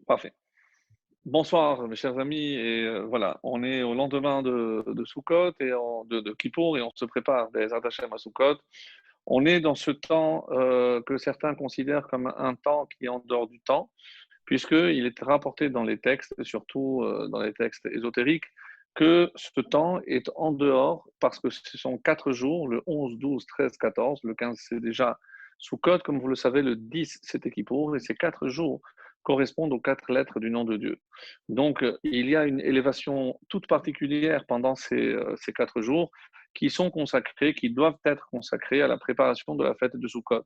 Parfait. Bonsoir, mes chers amis. Et voilà, on est au lendemain de Sukkot et de Kippour et on se prépare des Hashem à Sukkot. On est dans ce temps que certains considèrent comme un temps qui est en dehors du temps, puisqu'il est rapporté dans les textes, surtout dans les textes ésotériques, que ce temps est en dehors parce que ce sont 4 jours, le 11, 12, 13, 14, le 15 c'est déjà Sukkot, comme vous le savez, le 10 c'était Kippour, et ces 4 jours correspondent aux 4 lettres du nom de Dieu. Donc il y a une élévation toute particulière pendant ces 4 jours qui sont consacrés, qui doivent être consacrés à la préparation de la fête de Sukkot.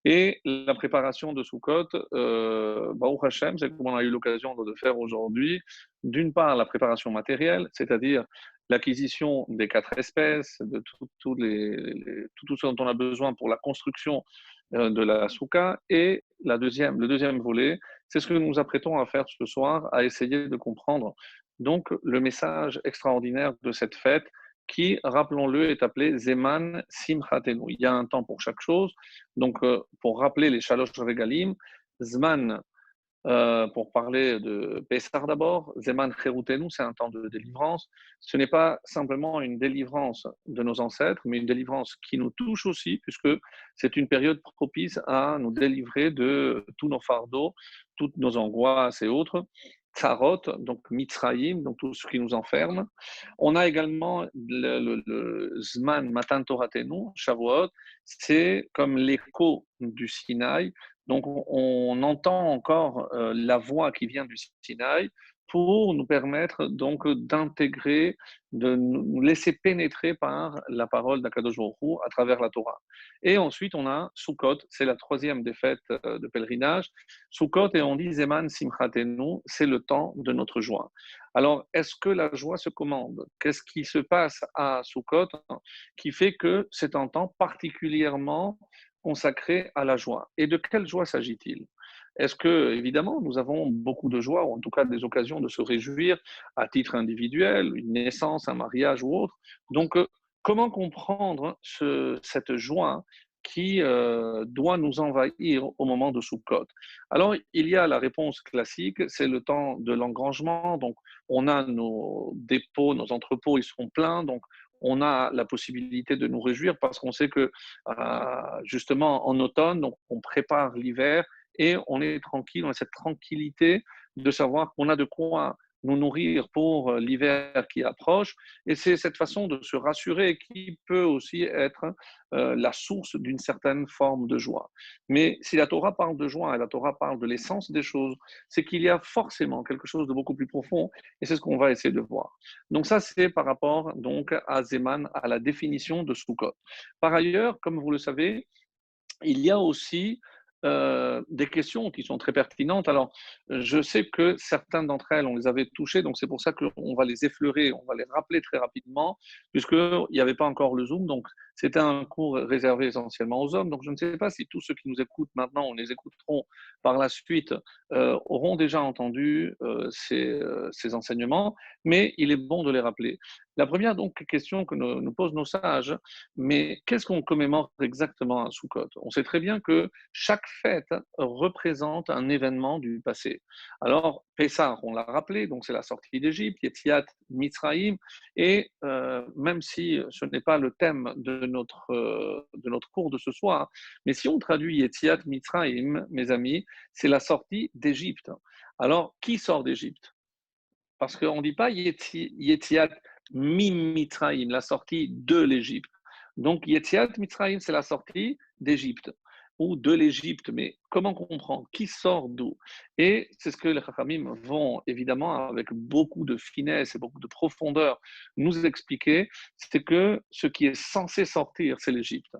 Et la préparation de Sukkot, Baruch Hashem, c'est comme on a eu l'occasion de le faire aujourd'hui. D'une part, la préparation matérielle, c'est-à-dire l'acquisition des 4 espèces, de tout ce dont on a besoin pour la construction de la soukha. Et le deuxième volet, c'est ce que nous nous apprêtons à faire ce soir, à essayer de comprendre donc le message extraordinaire de cette fête qui, rappelons-le, est appelée Zeman Simchatenu. Il y a un temps pour chaque chose. Donc, pour rappeler les Shalosh Regalim, Zman, pour parler de Pessar d'abord, Zeman Cherutenu, c'est un temps de délivrance. Ce n'est pas simplement une délivrance de nos ancêtres, mais une délivrance qui nous touche aussi, puisque c'est une période propice à nous délivrer de tous nos fardeaux, toutes nos angoisses et autres. Tsarot, donc Mitzrayim, donc tout ce qui nous enferme. On a également le Zman Matan Toratenu, Shavuot, c'est comme l'écho du Sinaï. Donc on entend encore la voix qui vient du Sinaï pour nous permettre donc d'intégrer, de nous laisser pénétrer par la parole d'Akadosh Baruch Hu à travers la Torah. Et ensuite on a Sukkot, c'est la troisième des fêtes de pèlerinage. Sukkot, et on dit Zeman Simchatenu, c'est le temps de notre joie. Alors, est-ce que la joie se commande? Qu'est-ce qui se passe à Sukkot qui fait que c'est un temps particulièrement consacré à la joie? Et de quelle joie s'agit-il? Est-ce que, évidemment, nous avons beaucoup de joie, ou en tout cas des occasions de se réjouir à titre individuel, une naissance, un mariage ou autre. Donc, comment comprendre cette joie qui doit nous envahir au moment de Sukkot? Alors, il y a la réponse classique, c'est le temps de l'engrangement. Donc, on a nos dépôts, nos entrepôts, ils seront pleins. Donc, on a la possibilité de nous réjouir parce qu'on sait que, justement, en automne, donc, on prépare l'hiver et on est tranquille, on a cette tranquillité de savoir qu'on a de quoi nous nourrir pour l'hiver qui approche. Et c'est cette façon de se rassurer qui peut aussi être la source d'une certaine forme de joie. Mais si la Torah parle de joie et la Torah parle de l'essence des choses, c'est qu'il y a forcément quelque chose de beaucoup plus profond et c'est ce qu'on va essayer de voir. Donc ça, c'est par rapport donc à Zeman, à la définition de Sukkot. Par ailleurs, comme vous le savez, il y a aussi des questions qui sont très pertinentes. Alors, je sais que certaines d'entre elles, on les avait touchées, donc c'est pour ça qu'on va les effleurer, on va les rappeler très rapidement, puisqu'il n'y avait pas encore le Zoom, donc c'était un cours réservé essentiellement aux hommes. Donc, je ne sais pas si tous ceux qui nous écoutent maintenant, on les écouteront par la suite, auront déjà entendu ces enseignements, mais il est bon de les rappeler. La première donc question que nous posent nos sages, mais qu'est-ce qu'on commémore exactement à Sukkot? On sait très bien que chaque fête représente un événement du passé. Alors, Pessah, on l'a rappelé, donc c'est la sortie d'Égypte, Yetziat Mitzrayim, et même si ce n'est pas le thème de notre cours de ce soir, mais si on traduit Yetziat Mitzrayim, mes amis, c'est la sortie d'Égypte. Alors, qui sort d'Égypte? Parce qu'on ne dit pas Yetziat Mitzrayim, la sortie de l'Égypte. Donc, Yetziat Mitzrayim, c'est la sortie d'Égypte ou de l'Égypte. Mais comment comprendre? Qui sort d'où? Et c'est ce que les Chachamim vont, évidemment, avec beaucoup de finesse et beaucoup de profondeur, nous expliquer. C'est que ce qui est censé sortir, c'est l'Égypte.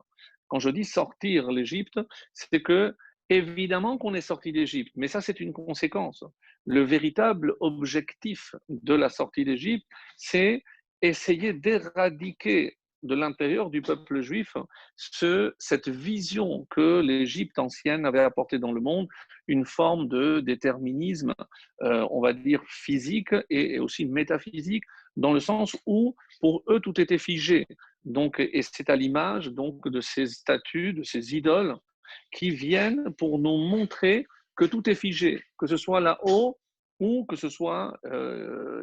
Quand je dis sortir l'Égypte, c'est que, évidemment qu'on est sorti d'Égypte, mais ça, c'est une conséquence. Le véritable objectif de la sortie d'Égypte, c'est essayer d'éradiquer de l'intérieur du peuple juif cette vision que l'Égypte ancienne avait apportée dans le monde, une forme de déterminisme, on va dire physique et aussi métaphysique, dans le sens où pour eux tout était figé. Donc, et c'est à l'image donc de ces statues, de ces idoles qui viennent pour nous montrer que tout est figé, que ce soit là-haut ou que ce soit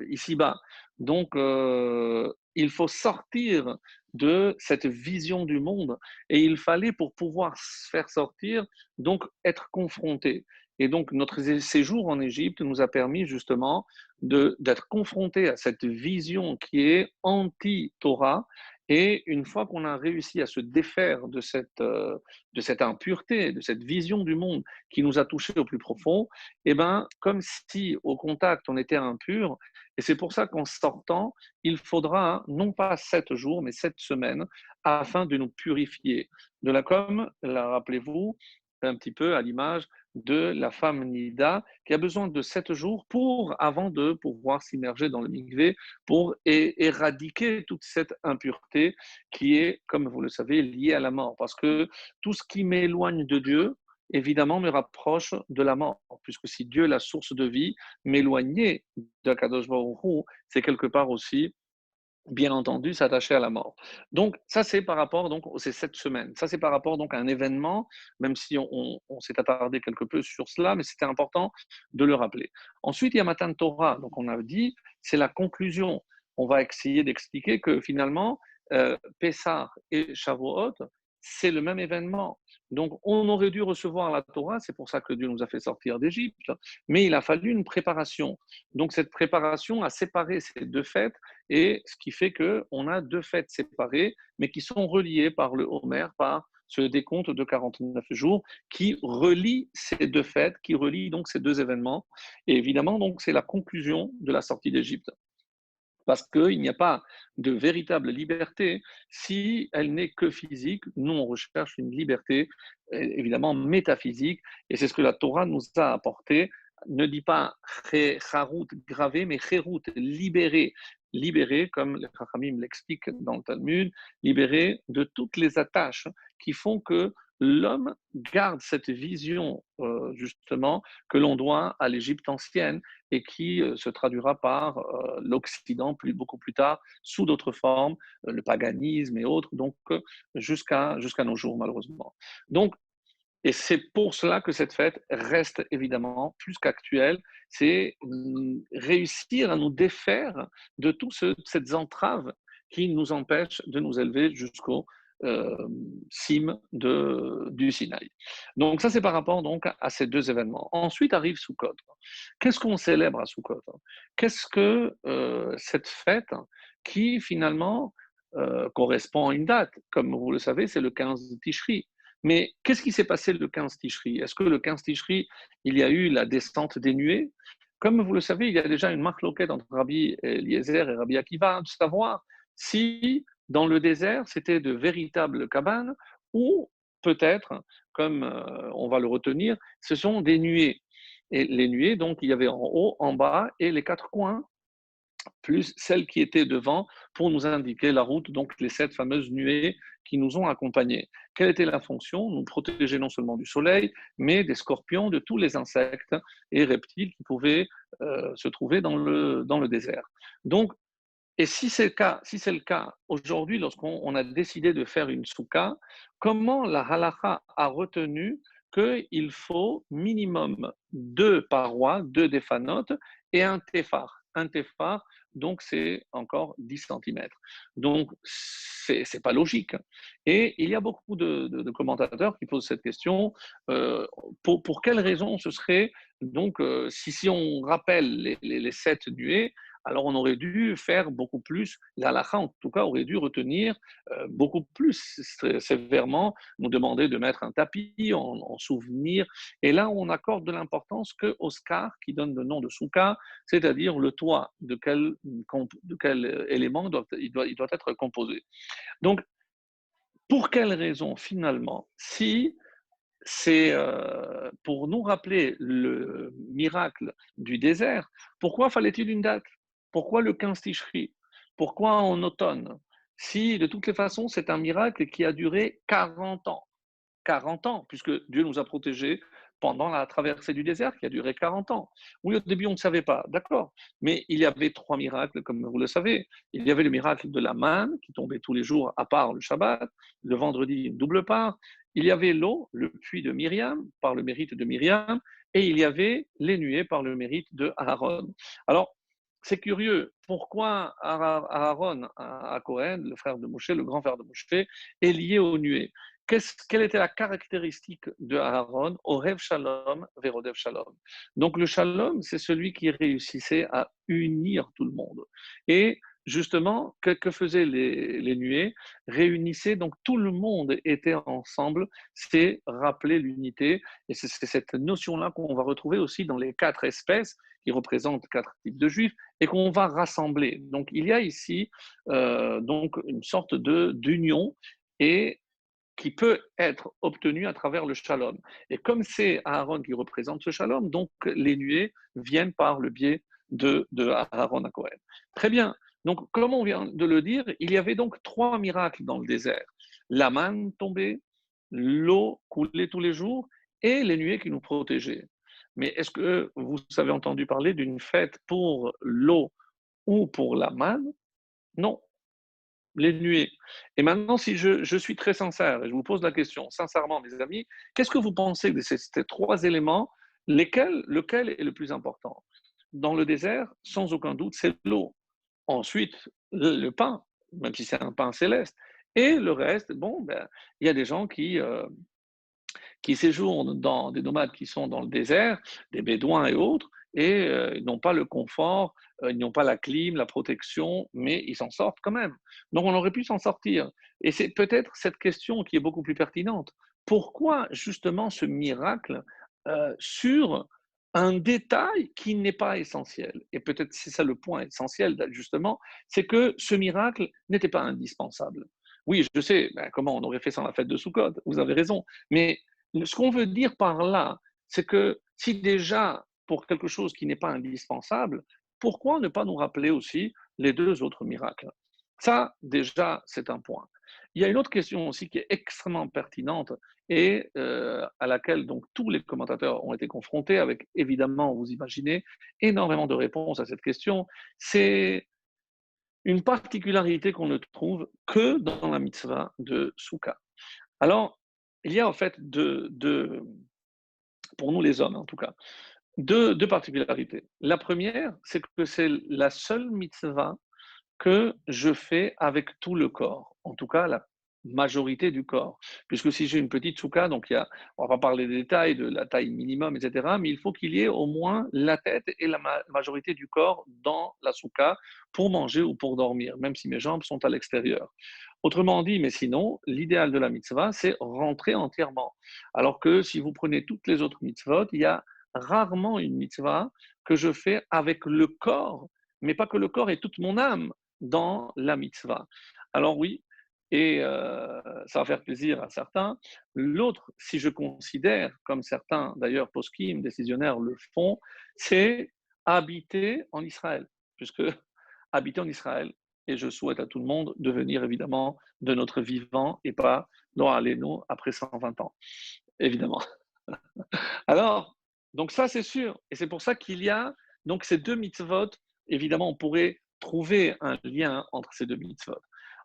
ici-bas. Donc, il faut sortir de cette vision du monde et il fallait, pour pouvoir se faire sortir, donc être confronté. Et donc, notre séjour en Égypte nous a permis justement d'être confronté à cette vision qui est anti-Torah. Et une fois qu'on a réussi à se défaire de cette impureté, de cette vision du monde qui nous a touchés au plus profond, eh ben, comme si au contact on était impur, et c'est pour ça qu'en sortant, il faudra non pas 7 jours, mais 7 semaines, afin de nous purifier. De la comme, rappelez-vous, un petit peu à l'image de la femme Nida, qui a besoin de 7 jours avant de pouvoir s'immerger dans le mikvé, pour éradiquer toute cette impureté qui est, comme vous le savez, liée à la mort. Parce que tout ce qui m'éloigne de Dieu, évidemment, me rapproche de la mort. Puisque si Dieu est la source de vie, m'éloigner d'Akadosh Baruch Hu, c'est quelque part aussi, bien entendu, s'attacher à la mort. Donc, ça, c'est par rapport donc, aux ces 7 semaines. Ça, c'est par rapport donc, à un événement, même si on s'est attardé quelque peu sur cela, mais c'était important de le rappeler. Ensuite, il y a Matan Torah. Donc, on a dit, c'est la conclusion. On va essayer d'expliquer que finalement, Pessah et Shavuot, c'est le même événement. Donc, on aurait dû recevoir la Torah, c'est pour ça que Dieu nous a fait sortir d'Égypte, mais il a fallu une préparation. Donc, cette préparation a séparé ces deux fêtes, et ce qui fait qu'on a deux fêtes séparées, mais qui sont reliées par le Homer, par ce décompte de 49 jours, qui relie ces deux fêtes, qui relie donc ces deux événements. Et évidemment, donc, c'est la conclusion de la sortie d'Égypte. Parce qu'il n'y a pas de véritable liberté si elle n'est que physique. Nous, on recherche une liberté, évidemment, métaphysique, et c'est ce que la Torah nous a apporté. Ne dit pas charout gravé, mais cherout libéré. Libéré, comme le Chachamim l'explique dans le Talmud, libéré de toutes les attaches qui font que l'homme garde cette vision, justement, que l'on doit à l'Égypte ancienne, et qui se traduira par l'Occident beaucoup plus tard, sous d'autres formes, le paganisme et autres, donc jusqu'à nos jours, malheureusement. Donc, et c'est pour cela que cette fête reste évidemment plus qu'actuelle. C'est réussir à nous défaire de toutes ces entraves qui nous empêchent de nous élever jusqu'au cime du Sinaï. Donc ça, c'est par rapport donc à ces deux événements. Ensuite arrive Sukkot. Qu'est-ce qu'on célèbre à Sukkot? Qu'est-ce que cette fête qui finalement correspond à une date? Comme vous le savez, c'est le 15 Tishri. Mais qu'est-ce qui s'est passé le 15 Tishri? Est-ce que le 15 Tishri, il y a eu la descente des nuées? Comme vous le savez, il y a déjà une marloquette entre Rabbi Eliezer et Rabbi Akiva, de savoir si dans le désert, c'était de véritables cabanes ou peut-être, comme on va le retenir, ce sont des nuées. Et les nuées, donc, il y avait en haut, en bas et les quatre coins, plus celles qui étaient devant pour nous indiquer la route, donc les 7 fameuses nuées qui nous ont accompagnés. Quelle était la fonction? Nous protéger non seulement du soleil, mais des scorpions, de tous les insectes et reptiles qui pouvaient se trouver dans le désert. Donc, et si c'est le cas aujourd'hui, lorsqu'on a décidé de faire une souka, comment la halakha a retenu qu'il faut minimum 2 parois, 2 défanotes et un téphar. Un téphar, donc c'est encore 10 centimètres. Donc, c'est pas logique. Et il y a beaucoup de commentateurs qui posent cette question, pour quelle raison ce serait, donc, si on rappelle les 7 nuées, alors on aurait dû faire beaucoup plus, l'halakha en tout cas aurait dû retenir beaucoup plus sévèrement, nous demander de mettre un tapis en souvenir. Et là, on accorde de l'importance qu'au skar, qui donne le nom de souka, c'est-à-dire le toit, de quel élément il doit être composé. Donc, pour quelle raison, finalement, si c'est pour nous rappeler le miracle du désert, pourquoi fallait-il une date? Pourquoi le 15 Tishri? Pourquoi en automne? Si, de toutes les façons, c'est un miracle qui a duré 40 ans. 40 ans, puisque Dieu nous a protégés pendant la traversée du désert qui a duré 40 ans. Oui, au début, on ne savait pas, d'accord, mais il y avait 3 miracles, comme vous le savez. Il y avait le miracle de la manne qui tombait tous les jours, à part le Shabbat, le vendredi, une double part. Il y avait l'eau, le puits de Myriam, par le mérite de Myriam, et il y avait les nuées par le mérite de Aaron. Alors, c'est curieux, pourquoi Aaron à Cohen, le frère de Moshe, le grand frère de Moshe, est lié aux nuées? Quelle était la caractéristique de Aaron? Orev Shalom, Verodev Shalom. Donc le Shalom, c'est celui qui réussissait à unir tout le monde. Et justement, que faisaient les nuées? Réunissaient, donc tout le monde était ensemble, c'est rappeler l'unité. Et c'est cette notion-là qu'on va retrouver aussi dans les 4 espèces qui représentent 4 types de juifs et qu'on va rassembler. Donc il y a ici donc une sorte d'union et qui peut être obtenu à travers le shalom. Et comme c'est Aaron qui représente ce shalom, donc les nuées viennent par le biais de Aaron à Cohen. Très bien. Donc, comme on vient de le dire, il y avait donc 3 miracles dans le désert. La manne tombée, l'eau coulait tous les jours et les nuées qui nous protégeaient. Mais est-ce que vous avez entendu parler d'une fête pour l'eau ou pour la manne? Non, les nuées. Et maintenant, si je suis très sincère, et je vous pose la question, sincèrement, mes amis, qu'est-ce que vous pensez de ces 3 éléments, lequel est le plus important? Dans le désert, sans aucun doute, c'est l'eau. Ensuite, le pain, même si c'est un pain céleste. Et le reste, bon, ben, il y a des gens qui séjournent dans des nomades qui sont dans le désert, des bédouins et autres, et ils n'ont pas le confort, ils n'ont pas la clim, la protection, mais ils s'en sortent quand même. Donc on aurait pu s'en sortir. Et c'est peut-être cette question qui est beaucoup plus pertinente. Pourquoi justement ce miracle sur un détail qui n'est pas essentiel? Et peut-être c'est ça le point essentiel justement, c'est que ce miracle n'était pas indispensable. Oui, je sais, ben, comment on aurait fait sans la fête de Sukkot, vous avez raison, mais ce qu'on veut dire par là, c'est que si déjà, pour quelque chose qui n'est pas indispensable, pourquoi ne pas nous rappeler aussi les 2 autres miracles? Ça, déjà, c'est un point. Il y a une autre question aussi qui est extrêmement pertinente et à laquelle donc tous les commentateurs ont été confrontés avec, évidemment, vous imaginez, énormément de réponses à cette question. C'est une particularité qu'on ne trouve que dans la mitzvah de Souka. Alors, il y a en fait pour nous les hommes en tout cas, deux particularités. La première, c'est que c'est la seule mitzvah que je fais avec tout le corps, en tout cas la majorité du corps. Puisque si j'ai une petite souka, donc on va pas parler des détails, de la taille minimum, etc., mais il faut qu'il y ait au moins la tête et la majorité du corps dans la souka pour manger ou pour dormir, même si mes jambes sont à l'extérieur. Autrement dit, mais sinon, l'idéal de la mitzvah, c'est rentrer entièrement. Alors que si vous prenez toutes les autres mitzvot, il y a rarement une mitzvah que je fais avec le corps, mais pas que le corps et toute mon âme dans la mitzvah. Alors oui, et ça va faire plaisir à certains. L'autre, si je considère, comme certains d'ailleurs poskim, décisionnaires le font, c'est habiter en Israël, puisque habiter en Israël, et je souhaite à tout le monde de venir évidemment de notre vivant et pas dans Aleno après 120 ans, évidemment. Alors, donc ça c'est sûr, et c'est pour ça qu'il y a donc ces 2 mitzvot, évidemment on pourrait trouver un lien entre ces 2 mitzvot.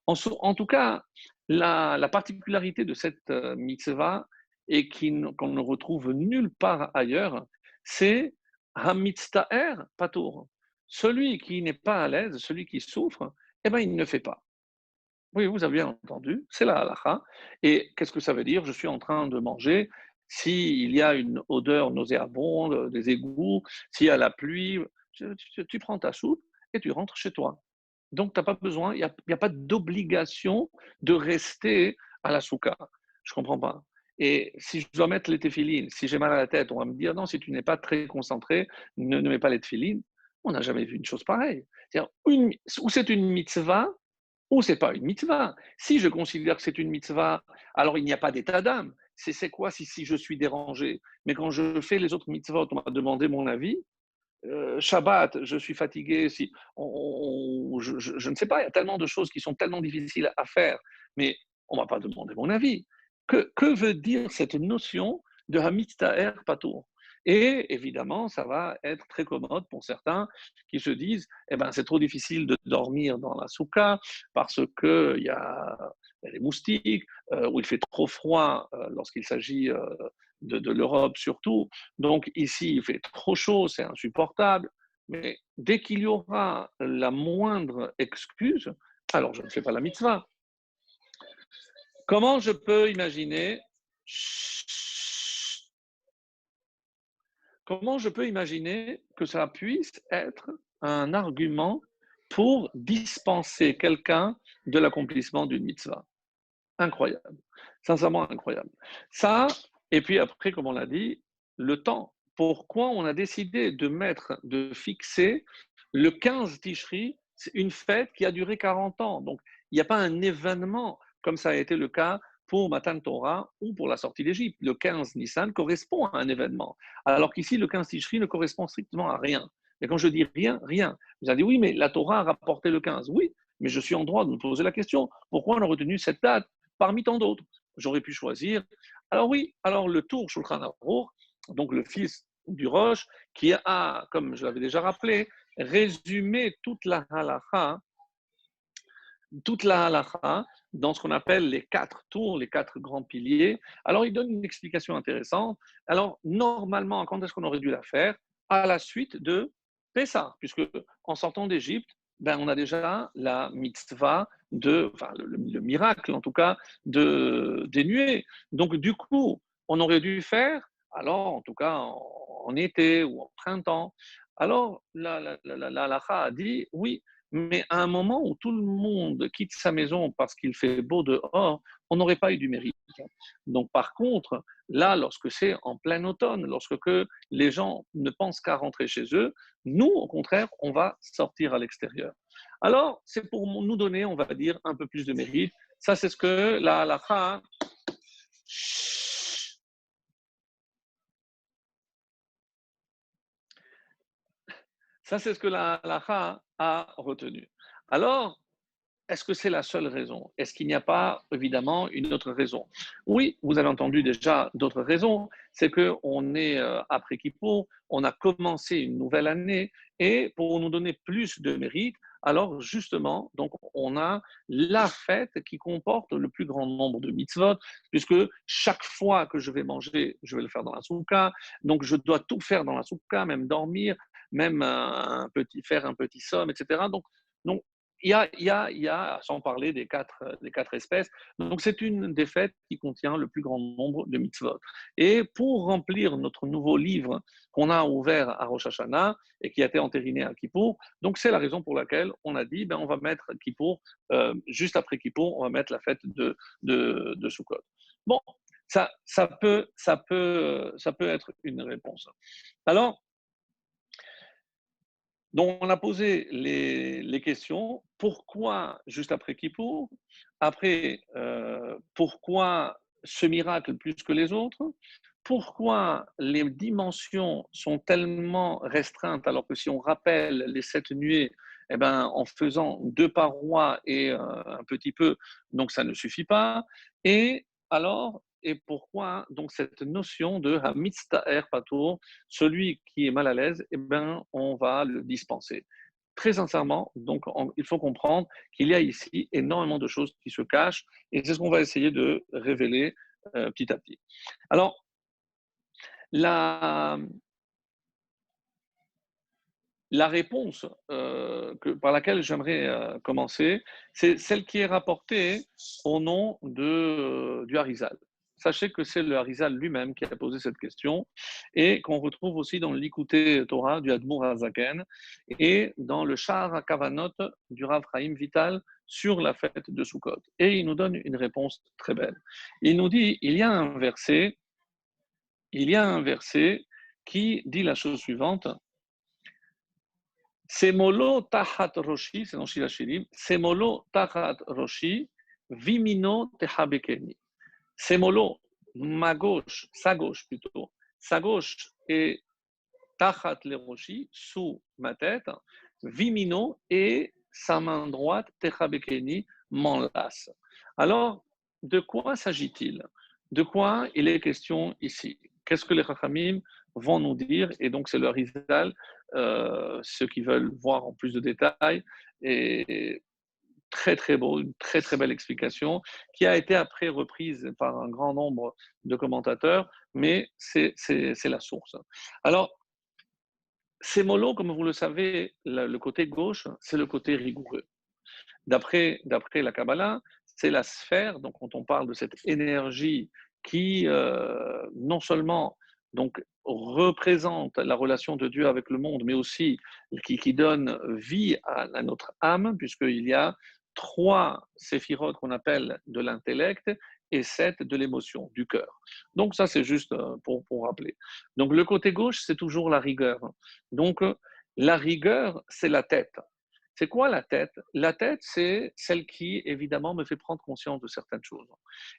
En tout cas, la particularité de cette mitzvah, et qu'on ne retrouve nulle part ailleurs, c'est Hamitztaer Patour. Celui qui n'est pas à l'aise, celui qui souffre, eh ben, il ne fait pas. Oui, vous avez bien entendu, c'est la halakha. Et qu'est-ce que ça veut dire? Je suis en train de manger. S'il y a une odeur nauséabonde, des égouts, s'il y a la pluie, tu prends ta soupe et tu rentres chez toi. Donc, tu n'as pas besoin, il y a pas d'obligation de rester à la souka. Je ne comprends pas. Et si je dois mettre les téfilines, si j'ai mal à la tête, on va me dire non, si tu n'es pas très concentré, ne mets pas les téfilines. On n'a jamais vu une chose pareille. C'est-à-dire, ou c'est une mitzvah, ou c'est pas une mitzvah. Si je considère que c'est une mitzvah, alors il n'y a pas d'état d'âme. C'est quoi si je suis dérangé? Mais quand je fais les autres mitzvot, on m'a demandé mon avis. Shabbat, je suis fatigué. Si je ne sais pas, il y a tellement de choses qui sont tellement difficiles à faire, mais on ne m'a pas demandé mon avis. Que veut dire cette notion de Hamitztaer Patour? Et évidemment, ça va être très commode pour certains qui se disent, eh ben, c'est trop difficile de dormir dans la souka parce qu'il y a les moustiques, où il fait trop froid lorsqu'il s'agit de l'Europe surtout. Donc ici, il fait trop chaud, c'est insupportable. Mais dès qu'il y aura la moindre excuse, alors je ne fais pas la mitzvah. Comment je peux imaginer Comment je peux imaginer que ça puisse être un argument pour dispenser quelqu'un de l'accomplissement d'une mitzvah? Incroyable, sincèrement incroyable. Ça, et puis après, comme on l'a dit, le temps. Pourquoi on a décidé de fixer le 15 Tishri, c'est une fête qui a duré 40 ans. Donc, il n'y a pas un événement comme ça a été le cas pour Matan Torah ou pour la sortie d'Égypte. Le 15 Nissan correspond à un événement, alors qu'ici, le 15 Tishri ne correspond strictement à rien. Et quand je dis rien, rien. Vous allez dire, oui, mais la Torah a rapporté le 15. Oui, mais je suis en droit de me poser la question. Pourquoi on a retenu cette date parmi tant d'autres? J'aurais pu choisir. Alors oui, alors le tour Shulchan Aruch, donc le fils du Roche, qui a, comme je l'avais déjà rappelé, résumé toute la halakha dans ce qu'on appelle les 4 tours, les 4 grands piliers. Alors, il donne une explication intéressante. Alors, normalement, quand est-ce qu'on aurait dû la faire? À la suite de Pessah, puisque en sortant d'Égypte, ben, on a déjà la mitzvah enfin le miracle en tout cas, des nuées. Donc, du coup, on aurait dû faire, alors en tout cas en été ou en printemps. Alors, la halakha a dit, oui, mais à un moment où tout le monde quitte sa maison parce qu'il fait beau dehors, on n'aurait pas eu du mérite. Donc par contre, là, lorsque c'est en plein automne, lorsque les gens ne pensent qu'à rentrer chez eux, nous, au contraire, on va sortir à l'extérieur. Alors, c'est pour nous donner, on va dire, un peu plus de mérite. Ça, c'est ce que la halakha, ça, c'est ce que la halakha a retenu. Alors, est-ce que c'est la seule raison? Est-ce qu'il n'y a pas, évidemment, une autre raison? Oui, vous avez entendu déjà d'autres raisons. C'est qu'on est après Kippour, on a commencé une nouvelle année et pour nous donner plus de mérite, alors justement, donc on a la fête qui comporte le plus grand nombre de mitzvot, puisque chaque fois que je vais manger, je vais le faire dans la soukha. Donc je dois tout faire dans la soukha, même dormir, même faire un petit somme, etc. Donc sans parler des quatre espèces. Donc, c'est une des fêtes qui contient le plus grand nombre de mitzvot. Et pour remplir notre nouveau livre qu'on a ouvert à Rosh Hashanah et qui a été entériné à Kippour, donc c'est la raison pour laquelle on a dit, on va mettre Kippour, juste après Kippour, on va mettre la fête de Sukkot. Bon, ça peut être une réponse. Alors, donc, on a posé les questions. Pourquoi juste après Kippour? Après, pourquoi ce miracle plus que les autres? Pourquoi les dimensions sont tellement restreintes alors que si on rappelle les 7 nuées, eh ben, en faisant 2 parois et un petit peu, donc ça ne suffit pas. Et pourquoi donc cette notion de Hamitztaher Patour, celui qui est mal à l'aise, eh ben, on va le dispenser. Très sincèrement, donc il faut comprendre qu'il y a ici énormément de choses qui se cachent et c'est ce qu'on va essayer de révéler petit à petit. Alors, la, la réponse par laquelle j'aimerais commencer, c'est celle qui est rapportée au nom du Harizal. Sachez que c'est le Harizal lui-même qui a posé cette question et qu'on retrouve aussi dans l'Ikouté Torah du Admour Hazaken et dans le Sha'ar Kavanot du Rav Chaim Vital sur la fête de Sukkot. Et il nous donne une réponse très belle. Il nous dit, il y a un verset qui dit la chose suivante. Semolo tachat roshi, c'est dans Shir Hashirim, Semolo tachat roshi, vimino tehabekeni. Semolo, ma gauche, sa gauche plutôt, sa gauche est tachat le roshi, sous ma tête, vimino et sa main droite, tehabekeni, m'enlace. Alors, de quoi s'agit-il? De quoi il est question ici? Qu'est-ce que les Chachamim vont nous dire, et donc c'est le Rizal, ceux qui veulent voir en plus de détails, et très très beau, une très très belle explication qui a été après reprise par un grand nombre de commentateurs, mais c'est la source. Alors, ces molos, comme vous le savez, le côté gauche, c'est le côté rigoureux. D'après la Kabbalah, c'est la sphère, donc quand on parle de cette énergie qui non seulement donc, représente la relation de Dieu avec le monde, mais aussi qui donne vie à notre âme, puisqu'il y a trois séphirotes qu'on appelle de l'intellect et sept de l'émotion, du cœur. Donc ça, c'est juste pour rappeler. Donc le côté gauche, c'est toujours la rigueur. Donc la rigueur, c'est la tête. C'est quoi la tête? La tête, c'est celle qui, évidemment, me fait prendre conscience de certaines choses.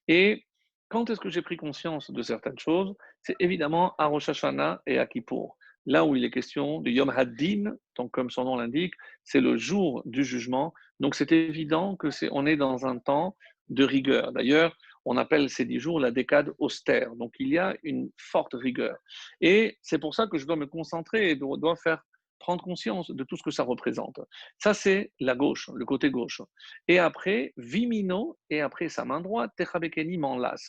Et quand est-ce que j'ai pris conscience de certaines choses? C'est évidemment à Rosh Hashanah et à Kippour. Là où il est question de Yom Haddin, donc comme son nom l'indique, c'est le jour du jugement. Donc c'est évident que on est dans un temps de rigueur. D'ailleurs, on appelle ces 10 jours la décade austère. Donc il y a une forte rigueur. Et c'est pour ça que je dois me concentrer et dois faire prendre conscience de tout ce que ça représente. Ça, c'est la gauche, le côté gauche. Et après, Vimino, et après sa main droite, Techabekeni m'enlace.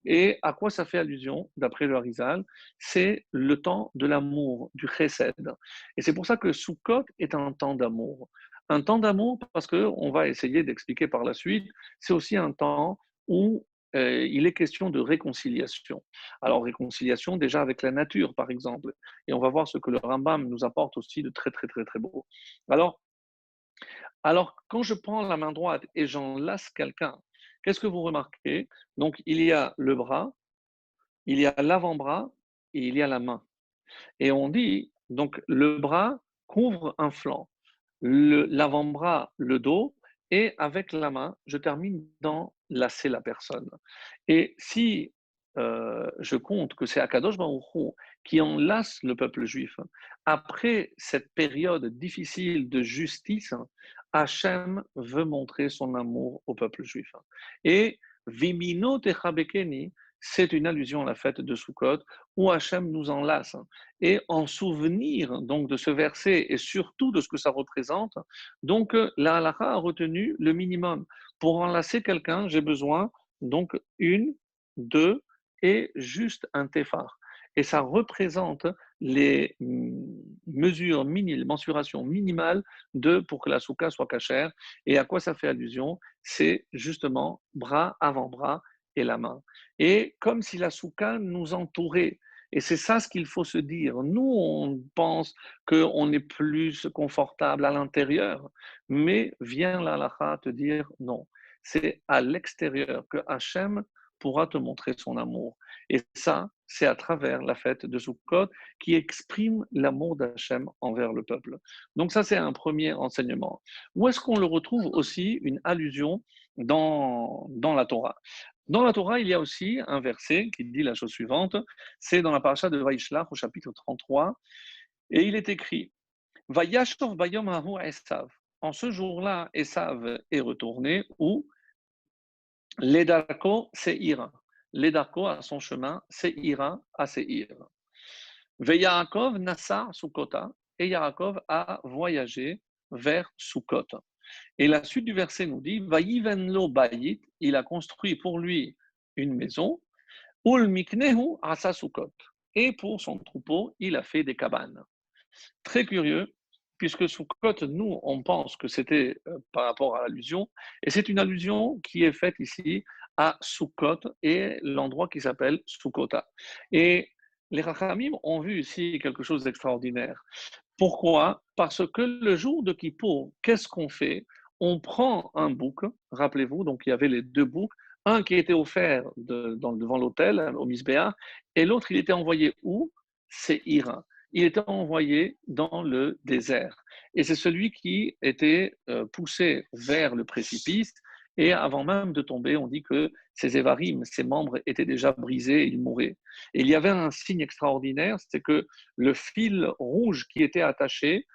Et à quoi ça fait allusion, d'après le Harizal? C'est le temps de l'amour, du chesed. Et c'est pour ça que Sukkot est un temps d'amour. Un temps d'amour, parce qu'on va essayer d'expliquer par la suite, c'est aussi un temps où il est question de réconciliation. Alors, réconciliation déjà avec la nature, par exemple. Et on va voir ce que le Rambam nous apporte aussi de très, très, très, très beau. Alors, quand je prends la main droite et j'enlace quelqu'un, qu'est-ce que vous remarquez? Donc, il y a le bras, il y a l'avant-bras et il y a la main. Et on dit, donc, le bras couvre un flanc, l'avant-bras, le dos, et avec la main, je termine d'enlacer la personne. Et si je compte que c'est Akadosh Baruch Hu qui enlace le peuple juif, après cette période difficile de justice, Hachem veut montrer son amour au peuple juif. Et Vimino Techabekeni, c'est une allusion à la fête de Sukkot où Hachem nous enlace. Et en souvenir donc de ce verset et surtout de ce que ça représente, donc la halakha a retenu le minimum. Pour enlacer quelqu'un, j'ai besoin donc une, deux et juste un téphar. Et ça représente les mesures les mensurations minimales pour que la souka soit cachère. Et à quoi ça fait allusion? C'est justement bras, avant-bras et la main. Et comme si la souka nous entourait. Et c'est ça ce qu'il faut se dire. Nous, on pense qu'on est plus confortable à l'intérieur, mais vient l'halakha te dire non. C'est à l'extérieur que Hachem pourra te montrer son amour. Et ça, c'est à travers la fête de Sukkot qui exprime l'amour d'Hachem envers le peuple. Donc ça, c'est un premier enseignement. Où est-ce qu'on le retrouve aussi une allusion dans la Torah? Dans la Torah, il y a aussi un verset qui dit la chose suivante, c'est dans la paracha de Vaishlach au chapitre 33, et il est écrit Vayashov bayom hahu Esav. En ce jour-là, Esav est retourné où Ledarko Seira. Ledarko à son chemin, Seira à Seir. Veyaakov Nassa Sukkota. Et Yaakov a voyagé vers Sukkot. Et la suite du verset nous dit Vayivenlo Bayit, il a construit pour lui une maison, Ul Miknehu Asa Sukkot. Et pour son troupeau, il a fait des cabanes. Très curieux, puisque Sukkot, nous, on pense que c'était par rapport à l'allusion, et c'est une allusion qui est faite ici à Sukkot et l'endroit qui s'appelle Sukkota. Et les Rachamim ont vu ici quelque chose d'extraordinaire. Pourquoi? Parce que le jour de Kippour, qu'est-ce qu'on fait? On prend un bouc, rappelez-vous, donc il y avait les deux boucs, un qui était offert devant l'autel, au Misbéa, et l'autre, il était envoyé où? C'est Ira. Il était envoyé dans le désert. Et c'est celui qui était poussé vers le précipice, et avant même de tomber, on dit que ses évarim, ses membres étaient déjà brisés, il mourait. Et il y avait un signe extraordinaire, c'est que le fil rouge qui était attaché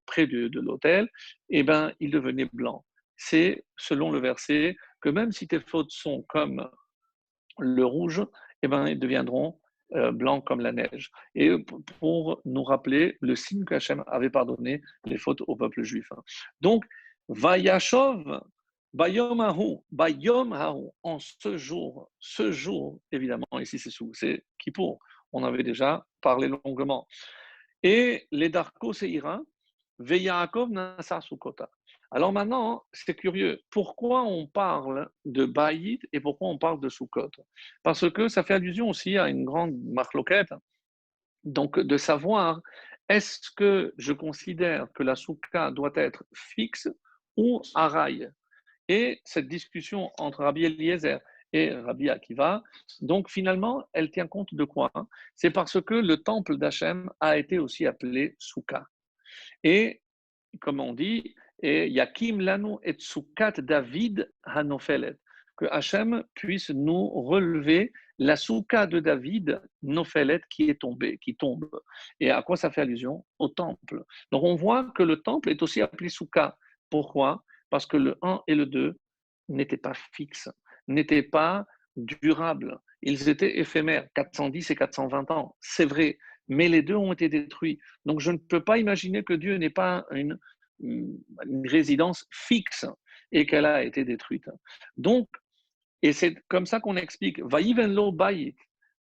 près de l'autel, eh ben, il devenait blanc. C'est, selon le verset, que même si tes fautes sont comme le rouge, eh ben, ils deviendront blanc comme la neige. Et pour nous rappeler le signe qu'Hachem avait pardonné les fautes au peuple juif. Donc, Vayashov, Bayom Hahu, en ce jour, évidemment, ici c'est Kippour, on avait déjà parlé longuement. Et les Darko Seira, Veyaakov Nasa Sukota. Alors maintenant, c'est curieux. Pourquoi on parle de Baït et pourquoi on parle de Sukkot? Parce que ça fait allusion aussi à une grande marloquette. Donc, de savoir, est-ce que je considère que la Soukha doit être fixe ou araï? Et cette discussion entre Rabbi Eliezer et Rabbi Akiva, donc finalement, elle tient compte de quoi? C'est parce que le temple d'Hachem a été aussi appelé Soukha. Et comme on dit, et Yakim lanu et Sukat David Hanofelet, que Hachem puisse nous relever la souka de David Nofelet qui est tombée, qui tombe. Et à quoi ça fait allusion? Au temple. Donc on voit que le temple est aussi appelé souka. Pourquoi? Parce que le 1 et le 2 n'étaient pas fixes, n'étaient pas durables. Ils étaient éphémères, 410 et 420 ans, c'est vrai, mais les deux ont été détruits. Donc je ne peux pas imaginer que Dieu n'ait pas une résidence fixe et qu'elle a été détruite. Donc, et c'est comme ça qu'on explique, Vaïvenlo Bayit,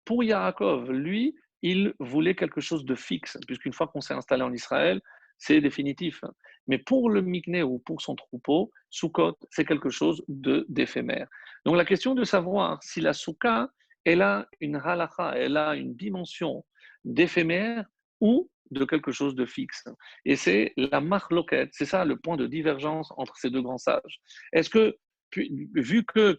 pour Yaakov, lui, il voulait quelque chose de fixe, puisqu'une fois qu'on s'est installé en Israël, c'est définitif. Mais pour le Mikné ou pour son troupeau, Sukkot, c'est quelque chose d'éphémère. Donc la question de savoir si la Soukha, elle a une halakha, elle a une dimension d'éphémère ou de quelque chose de fixe. Et c'est la marloquette, c'est ça le point de divergence entre ces deux grands sages. Est-ce que, vu que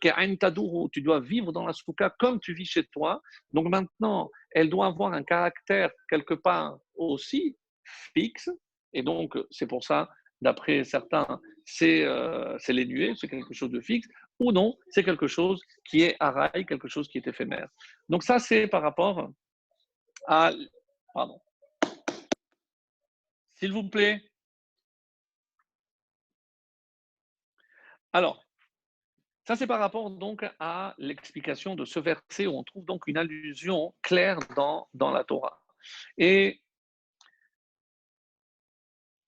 tu dois vivre dans la soukha comme tu vis chez toi, donc maintenant, elle doit avoir un caractère quelque part aussi fixe, et donc c'est pour ça, d'après certains, c'est les nuées, c'est quelque chose de fixe, ou non, c'est quelque chose qui est araï, quelque chose qui est éphémère. Donc ça, c'est par rapport à... Pardon. S'il vous plaît. Alors, ça, c'est par rapport donc à l'explication de ce verset où on trouve donc une allusion claire dans la Torah. Et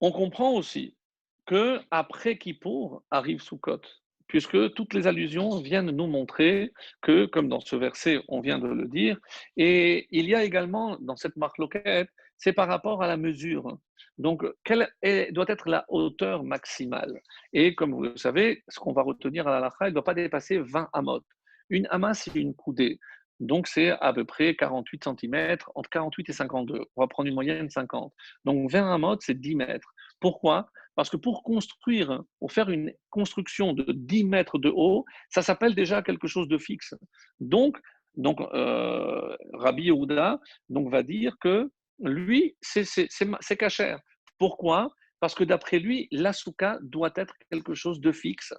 on comprend aussi que après Kippour arrive Sukkot, puisque toutes les allusions viennent nous montrer que, comme dans ce verset, on vient de le dire, et il y a également dans cette marloquette, c'est par rapport à la mesure. Donc, doit être la hauteur maximale? Et comme vous le savez, ce qu'on va retenir à la lacha, il ne doit pas dépasser 20 amot. Une ama, c'est une coudée. Donc, c'est à peu près 48 centimètres, entre 48 et 52. On va prendre une moyenne de 50. Donc, 20 amot, c'est 10 mètres. Pourquoi? Parce que pour construire, pour faire une construction de 10 mètres de haut, ça s'appelle déjà quelque chose de fixe. Donc Rabbi Yehuda donc, va dire que lui, c'est cachère. Pourquoi? Parce que d'après lui, la souka doit être quelque chose de fixe.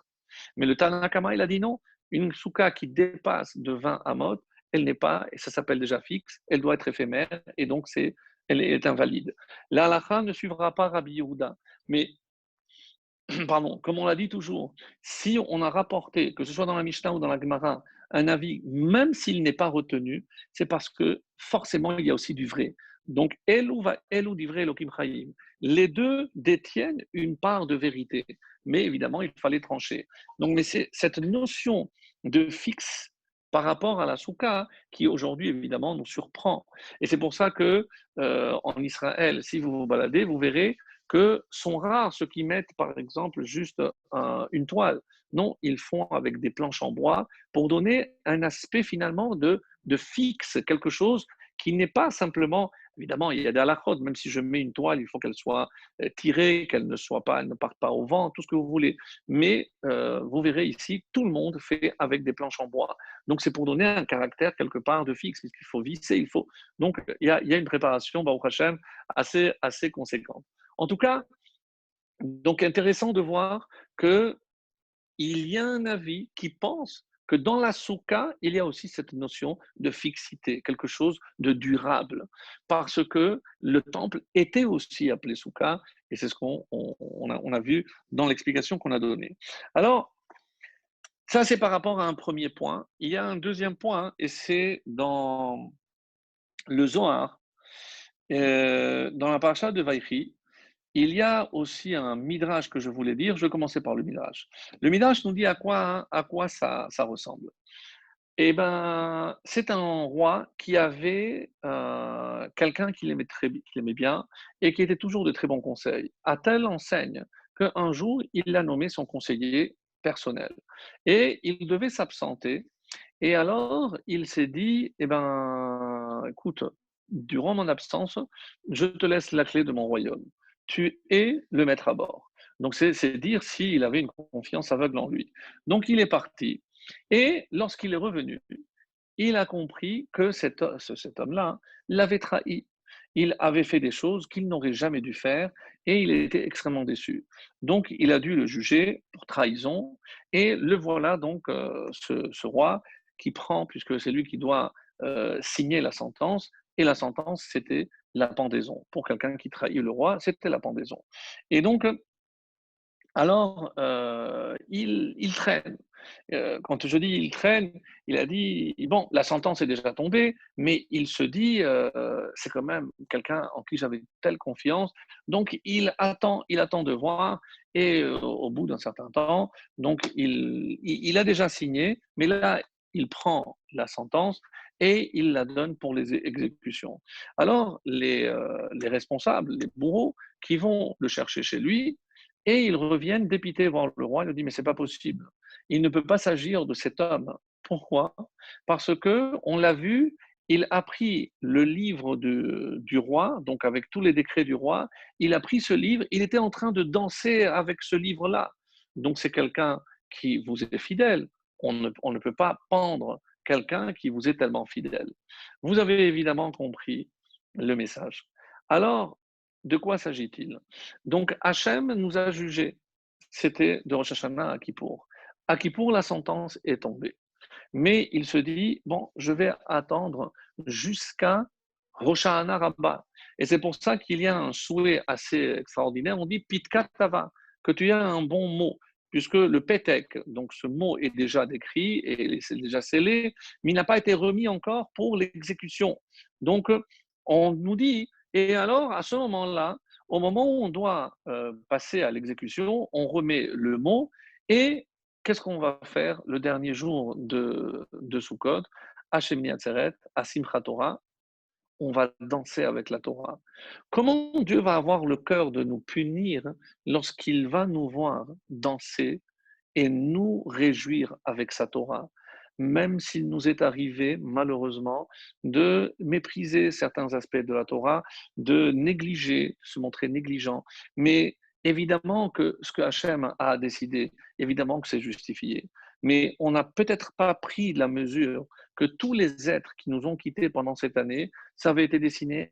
Mais le Tanakama, il a dit non. Une souka qui dépasse de 20 amot, elle n'est pas, et ça s'appelle déjà fixe, elle doit être éphémère, et donc elle est invalide. La halakha ne suivra pas Rabbi Yehuda. Mais, pardon, comme on l'a dit toujours, si on a rapporté, que ce soit dans la Mishnah ou dans la Gemara, un avis, même s'il n'est pas retenu, c'est parce que forcément il y a aussi du vrai. Donc, Elou va Elou divrei Elohim Chaim. Les deux détiennent une part de vérité, mais évidemment, il fallait trancher. Donc, mais c'est cette notion de fixe par rapport à la soukha qui aujourd'hui, évidemment, nous surprend. Et c'est pour ça que en Israël, si vous vous baladez, vous verrez que sont rares ceux qui mettent, par exemple, juste une toile. Non, ils font avec des planches en bois pour donner un aspect finalement de fixe, quelque chose qui n'est pas simplement, évidemment, il y a des halakhot, même si je mets une toile, il faut qu'elle soit tirée, qu'elle ne soit pas, elle ne parte pas au vent, tout ce que vous voulez. Mais vous verrez ici, tout le monde fait avec des planches en bois. Donc c'est pour donner un caractère quelque part de fixe, puisqu'il faut visser, il faut. Donc il y a une préparation, Baruch Hashem, assez conséquente. En tout cas, donc intéressant de voir que il y a un avis qui pense que dans la soukha, il y a aussi cette notion de fixité, quelque chose de durable, parce que le temple était aussi appelé soukha, et c'est ce qu'on a vu dans l'explication qu'on a donnée. Alors, ça c'est par rapport à un premier point. Il y a un deuxième point, et c'est dans Le Zohar, dans la paracha de Vaïchi, il y a aussi un midrash que je voulais dire. Je vais commencer par le midrash. Le midrash nous dit à quoi ça ressemble. Eh ben, c'est un roi qui avait quelqu'un qu'il aimait bien et qui était toujours de très bons conseils. À telle enseigne qu'un jour, il l'a nommé son conseiller personnel. Et il devait s'absenter. Et alors, il s'est dit, eh ben, écoute, durant mon absence, je te laisse la clé de mon royaume. Tu es le maître à bord. Donc, c'est dire s'il avait une confiance aveugle en lui. Donc, il est parti. Et lorsqu'il est revenu, il a compris que cet homme-là l'avait trahi. Il avait fait des choses qu'il n'aurait jamais dû faire et il était extrêmement déçu. Donc, il a dû le juger pour trahison et le voilà donc, ce roi qui prend, puisque c'est lui qui doit signer la sentence, et la sentence, c'était la pendaison. Pour quelqu'un qui trahit le roi, c'était la pendaison. Et donc, alors, il traîne. Quand je dis il traîne, il a dit, bon, la sentence est déjà tombée, mais il se dit, c'est quand même quelqu'un en qui j'avais telle confiance. Donc, il attend de voir, et au bout d'un certain temps, donc il a déjà signé, mais là, il prend la sentence et il la donne pour les exécutions. Alors, les responsables, les bourreaux, qui vont le chercher chez lui, et ils reviennent dépités voir le roi. Il lui dit, mais c'est pas possible. Il ne peut pas s'agir de cet homme. Pourquoi? Parce que on l'a vu, il a pris le livre du roi, donc avec tous les décrets du roi, il a pris ce livre, il était en train de danser avec ce livre-là. Donc c'est quelqu'un qui vous est fidèle. On ne peut pas pendre quelqu'un qui vous est tellement fidèle. Vous avez évidemment compris le message. Alors, de quoi s'agit-il? Donc, Hachem nous a jugés. C'était de Rosh Hashanah à Kippour. À Kippour, la sentence est tombée. Mais il se dit, bon, je vais attendre jusqu'à Rosh Hashanah Rabbah. Et c'est pour ça qu'il y a un souhait assez extraordinaire. On dit Pitkat Tava, que tu as un bon mot, puisque le Petek, donc ce mot est déjà décrit et c'est déjà scellé, mais il n'a pas été remis encore pour l'exécution. Donc, on nous dit, et alors à ce moment-là, au moment où on doit passer à l'exécution, on remet le mot et qu'est-ce qu'on va faire le dernier jour de Sukkot, à Shemini Atzeret, à Simchat Torah? On va danser avec la Torah. Comment Dieu va avoir le cœur de nous punir lorsqu'il va nous voir danser et nous réjouir avec sa Torah, même s'il nous est arrivé, malheureusement, de mépriser certains aspects de la Torah, de négliger, de se montrer négligent. Mais évidemment que ce que Hachem a décidé, évidemment que c'est justifié. Mais on n'a peut-être pas pris la mesure que tous les êtres qui nous ont quittés pendant cette année, ça avait été destiné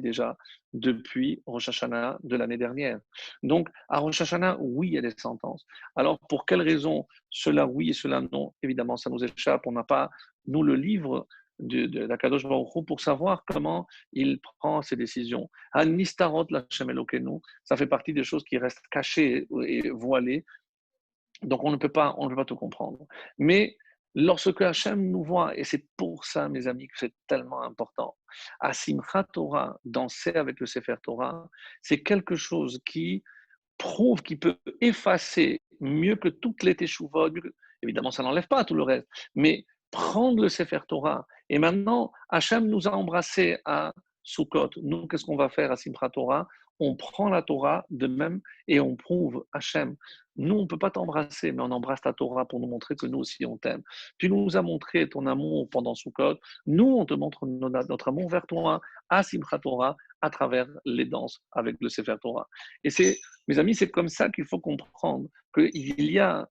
déjà depuis Rosh Hashanah de l'année dernière. Donc, à Rosh Hashanah, oui, il y a des sentences. Alors, pour quelles raisons cela oui et cela non? Évidemment, ça nous échappe. On n'a pas, nous, le livre de la Kadosh Baruch Hu pour savoir comment il prend ses décisions. Nistarot Lachem Elokeinu, ça fait partie des choses qui restent cachées et voilées. Donc, on ne peut pas tout comprendre. Mais lorsque Hachem nous voit, et c'est pour ça, mes amis, que c'est tellement important, à Simchat Torah, danser avec le Sefer Torah, c'est quelque chose qui prouve qu'il peut effacer mieux que toutes les teshuva. Évidemment, ça n'enlève pas tout le reste, mais prendre le Sefer Torah. Et maintenant, Hachem nous a embrassés à Sukkot. Nous, qu'est-ce qu'on va faire à Simchat Torah? On prend la Torah de même et on prouve Hachem. Nous, on ne peut pas t'embrasser, mais on embrasse ta Torah pour nous montrer que nous aussi, on t'aime. Tu nous as montré ton amour pendant Sukkot. Nous, on te montre notre amour vers toi à Simchat Torah à travers les danses avec le Sefer Torah. Et c'est mes amis, c'est comme ça qu'il faut comprendre qu'il y a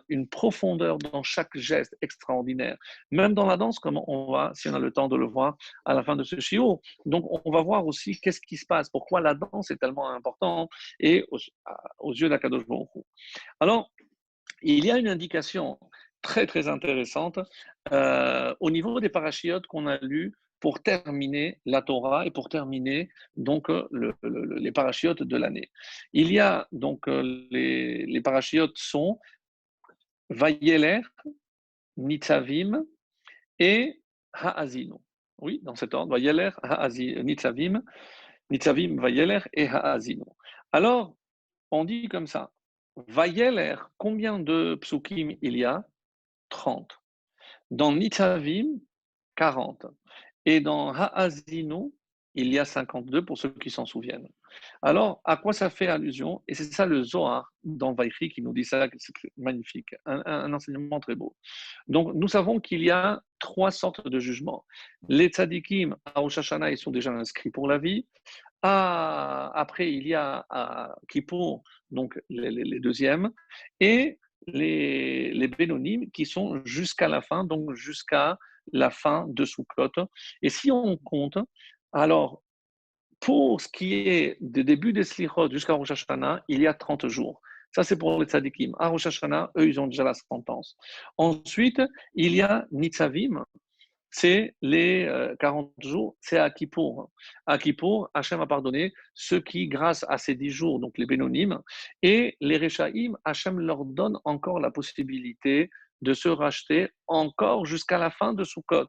une profondeur dans chaque geste extraordinaire. Même dans la danse, comme on va, si on a le temps de le voir à la fin de ce shiur. Donc, on va voir aussi qu'est-ce qui se passe, pourquoi la danse est tellement importante et aux yeux d'Akadosh Baruch Hu. Alors, il y a une indication très, très intéressante au niveau des parachiotes qu'on a lus pour terminer la Torah et pour terminer donc les parachiotes de l'année. Il y a donc les parachiotes sont Vayeler, Nitzavim et Haazinu. Oui, dans cet ordre. Vayeler, Nitzavim, Nitzavim, Vayeler et Haazinu. Alors, on dit comme ça. Vayeler, combien de psukim il y a? 30. Dans Nitzavim, 40. Et dans Haazinu, il y a 52 pour ceux qui s'en souviennent. Alors, à quoi ça fait allusion? Et c'est ça le Zohar dans Vaïchi qui nous dit ça, c'est magnifique, un enseignement très beau. Donc, nous savons qu'il y a trois sortes de jugements. Les tzadikim à Rosh Hashanah, ils sont déjà inscrits pour la vie. Après, il y a à Kippour, donc les deuxièmes, et les Bénonim qui sont jusqu'à la fin, donc jusqu'à la fin de Sukkot. Et si on compte, alors, pour ce qui est des débuts des Slichot jusqu'à Rosh Hashanah, il y a 30 jours. Ça, c'est pour les tzadikim. À Rosh Hashanah, eux, ils ont déjà la sentence. Ensuite, il y a Nitzavim, c'est les 40 jours, c'est à Kippour. À Kippour, Hachem a pardonné ceux qui, grâce à ces 10 jours, donc les Bénonim, et les Réchaïm, Hachem leur donne encore la possibilité de se racheter encore jusqu'à la fin de Sukkot.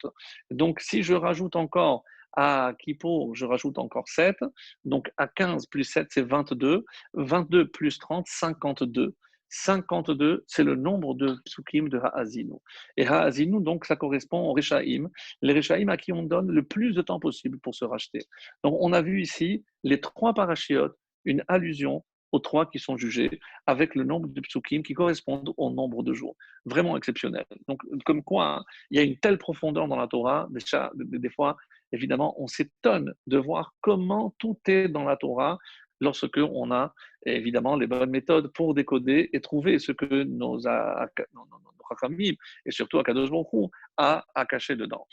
Donc, si je rajoute encore à Kippour, je rajoute encore 7. Donc, à 15 plus 7, c'est 22. 22 plus 30, 52. 52, c'est le nombre de psukim de Ha'azinu. Et Ha'azinu, donc, ça correspond aux Réchaïm, les Réchaïm à qui on donne le plus de temps possible pour se racheter. Donc, on a vu ici les trois parachiotes, une allusion aux trois qui sont jugés, avec le nombre de psukim qui correspondent au nombre de jours. Vraiment exceptionnel. Donc, comme quoi, hein, il y a une telle profondeur dans la Torah, des fois, évidemment, on s'étonne de voir comment tout est dans la Torah lorsque on a évidemment les bonnes méthodes pour décoder et trouver ce que nos Chachamim et surtout Akadosh Baruch Hu à cacher dedans.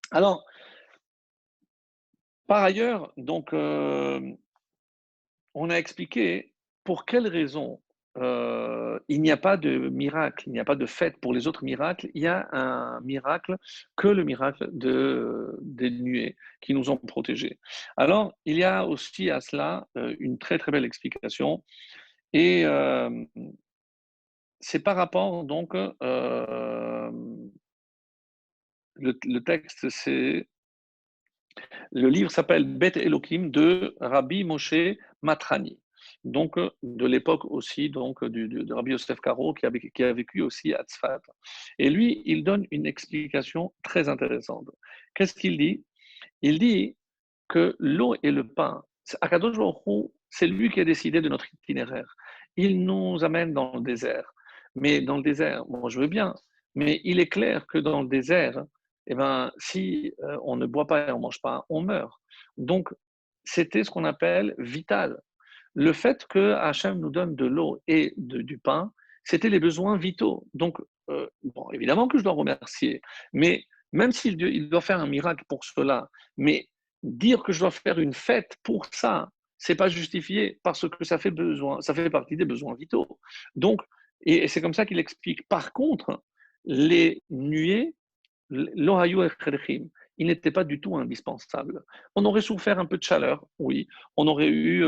Alors, par ailleurs, donc, on a expliqué pour quelles raisons il n'y a pas de miracle, il n'y a pas de fête pour les autres miracles. Il y a un miracle que le miracle des nuées qui nous ont protégés. Alors, il y a aussi à cela une très très belle explication. Et c'est par rapport, donc, le texte, c'est le livre s'appelle Bet Elohim de Rabbi Moshe Matrani. Donc, de l'époque aussi donc, de Rabbi Yosef Karo qui a vécu aussi à Tzfat. Et lui, il donne une explication très intéressante. Qu'est-ce qu'il dit? Il dit que l'eau et le pain, Akadosh Baruch Hu, c'est lui qui a décidé de notre itinéraire. Il nous amène dans le désert. Mais dans le désert, moi je veux bien, mais il est clair que dans le désert, eh ben, si on ne boit pas et on ne mange pas, on meurt. Donc, c'était ce qu'on appelle vital. Le fait que Hachem nous donne de l'eau et du pain, c'était les besoins vitaux. Donc, bon, évidemment que je dois remercier, mais même s'il il doit faire un miracle pour cela, mais dire que je dois faire une fête pour ça, c'est pas justifié parce que ça fait partie des besoins vitaux. Donc, et c'est comme ça qu'il explique. Par contre, les nuées, l'ohayu echedchim, il n'était pas du tout indispensable. On aurait souffert un peu de chaleur, oui. On aurait eu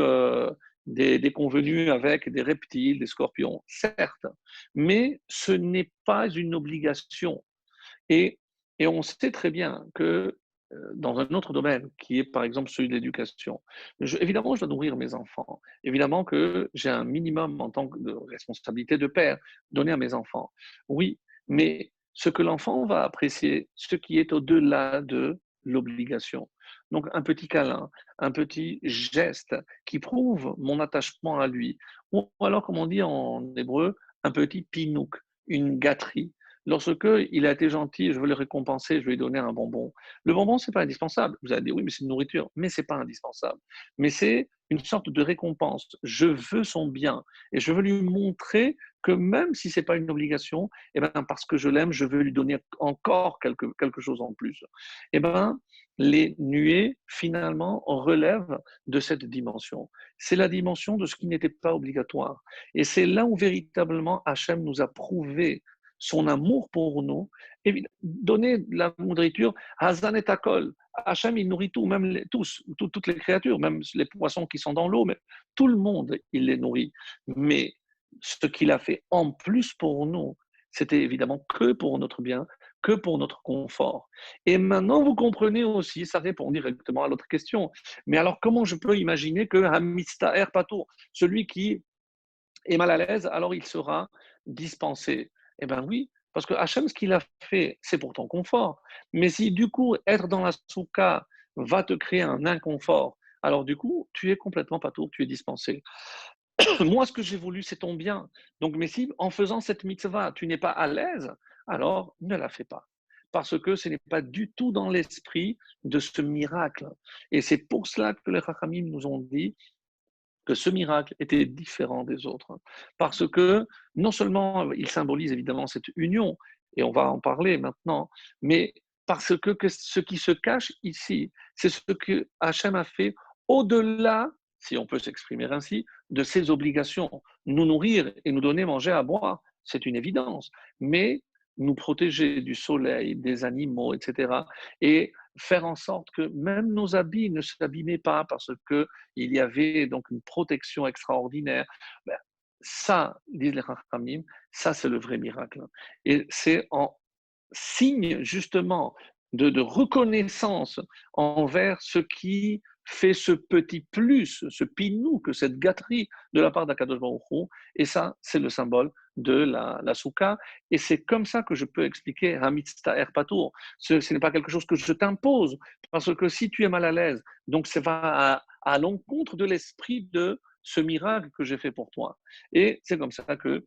des déconvenus avec des reptiles, des scorpions, certes. Mais ce n'est pas une obligation. Et, et on sait très bien que dans un autre domaine, qui est par exemple celui de l'éducation, évidemment, je dois nourrir mes enfants. Évidemment que j'ai un minimum en tant que de responsabilité de père, donner à mes enfants. Oui, mais ce que l'enfant va apprécier, ce qui est au-delà de l'obligation. Donc un petit câlin, un petit geste qui prouve mon attachement à lui. Ou alors, comme on dit en hébreu, un petit pinouk, une gâterie. Lorsque il a été gentil, je veux le récompenser, je vais lui donner un bonbon. Le bonbon, c'est pas indispensable. Vous allez dire, oui, mais c'est une nourriture. Mais c'est pas indispensable. Mais c'est une sorte de récompense. Je veux son bien. Et je veux lui montrer que même si c'est pas une obligation, eh ben, parce que je l'aime, je veux lui donner encore quelque chose en plus. Eh ben, les nuées, finalement, relèvent de cette dimension. C'est la dimension de ce qui n'était pas obligatoire. Et c'est là où véritablement Hachem nous a prouvé son amour pour nous, et donner la nourriture, Hazan et Akol. Hachem, il nourrit tout, même toutes les créatures, même les poissons qui sont dans l'eau, mais tout le monde, il les nourrit. Mais ce qu'il a fait en plus pour nous, c'était évidemment que pour notre bien, que pour notre confort. Et maintenant, vous comprenez aussi, ça répond directement à l'autre question. Mais alors, comment je peux imaginer que Hamistaer Patour, celui qui est mal à l'aise, alors il sera dispensé? Eh bien oui, parce que Hachem, ce qu'il a fait, c'est pour ton confort. Mais si du coup, être dans la soukha va te créer un inconfort, alors du coup, tu es complètement patour, tu es dispensé. Moi, ce que j'ai voulu, c'est ton bien. Donc, mais si en faisant cette mitzvah, tu n'es pas à l'aise, alors ne la fais pas. Parce que ce n'est pas du tout dans l'esprit de ce miracle. Et c'est pour cela que les Chachamim nous ont dit que ce miracle était différent des autres. Parce que non seulement il symbolise évidemment cette union, et on va en parler maintenant, mais parce que ce qui se cache ici, c'est ce que Hachem a fait au-delà, si on peut s'exprimer ainsi, de ses obligations. Nous nourrir et nous donner manger à boire, c'est une évidence, mais nous protéger du soleil, des animaux, etc. Et faire en sorte que même nos habits ne s'abîmaient pas parce que il y avait donc une protection extraordinaire. Ben, ça, disent les Rachamim, ça c'est le vrai miracle. Et c'est en signe justement de reconnaissance envers ce qui fait ce petit plus, ce pinou, que cette gâterie de la part d'Akadosh Baruch Hu. Et ça, c'est le symbole de la soukha. Et c'est comme ça que je peux expliquer Hamitzta Patour. Ce n'est pas quelque chose que je t'impose, parce que si tu es mal à l'aise, donc ça va à l'encontre de l'esprit de ce miracle que j'ai fait pour toi. Et c'est comme ça que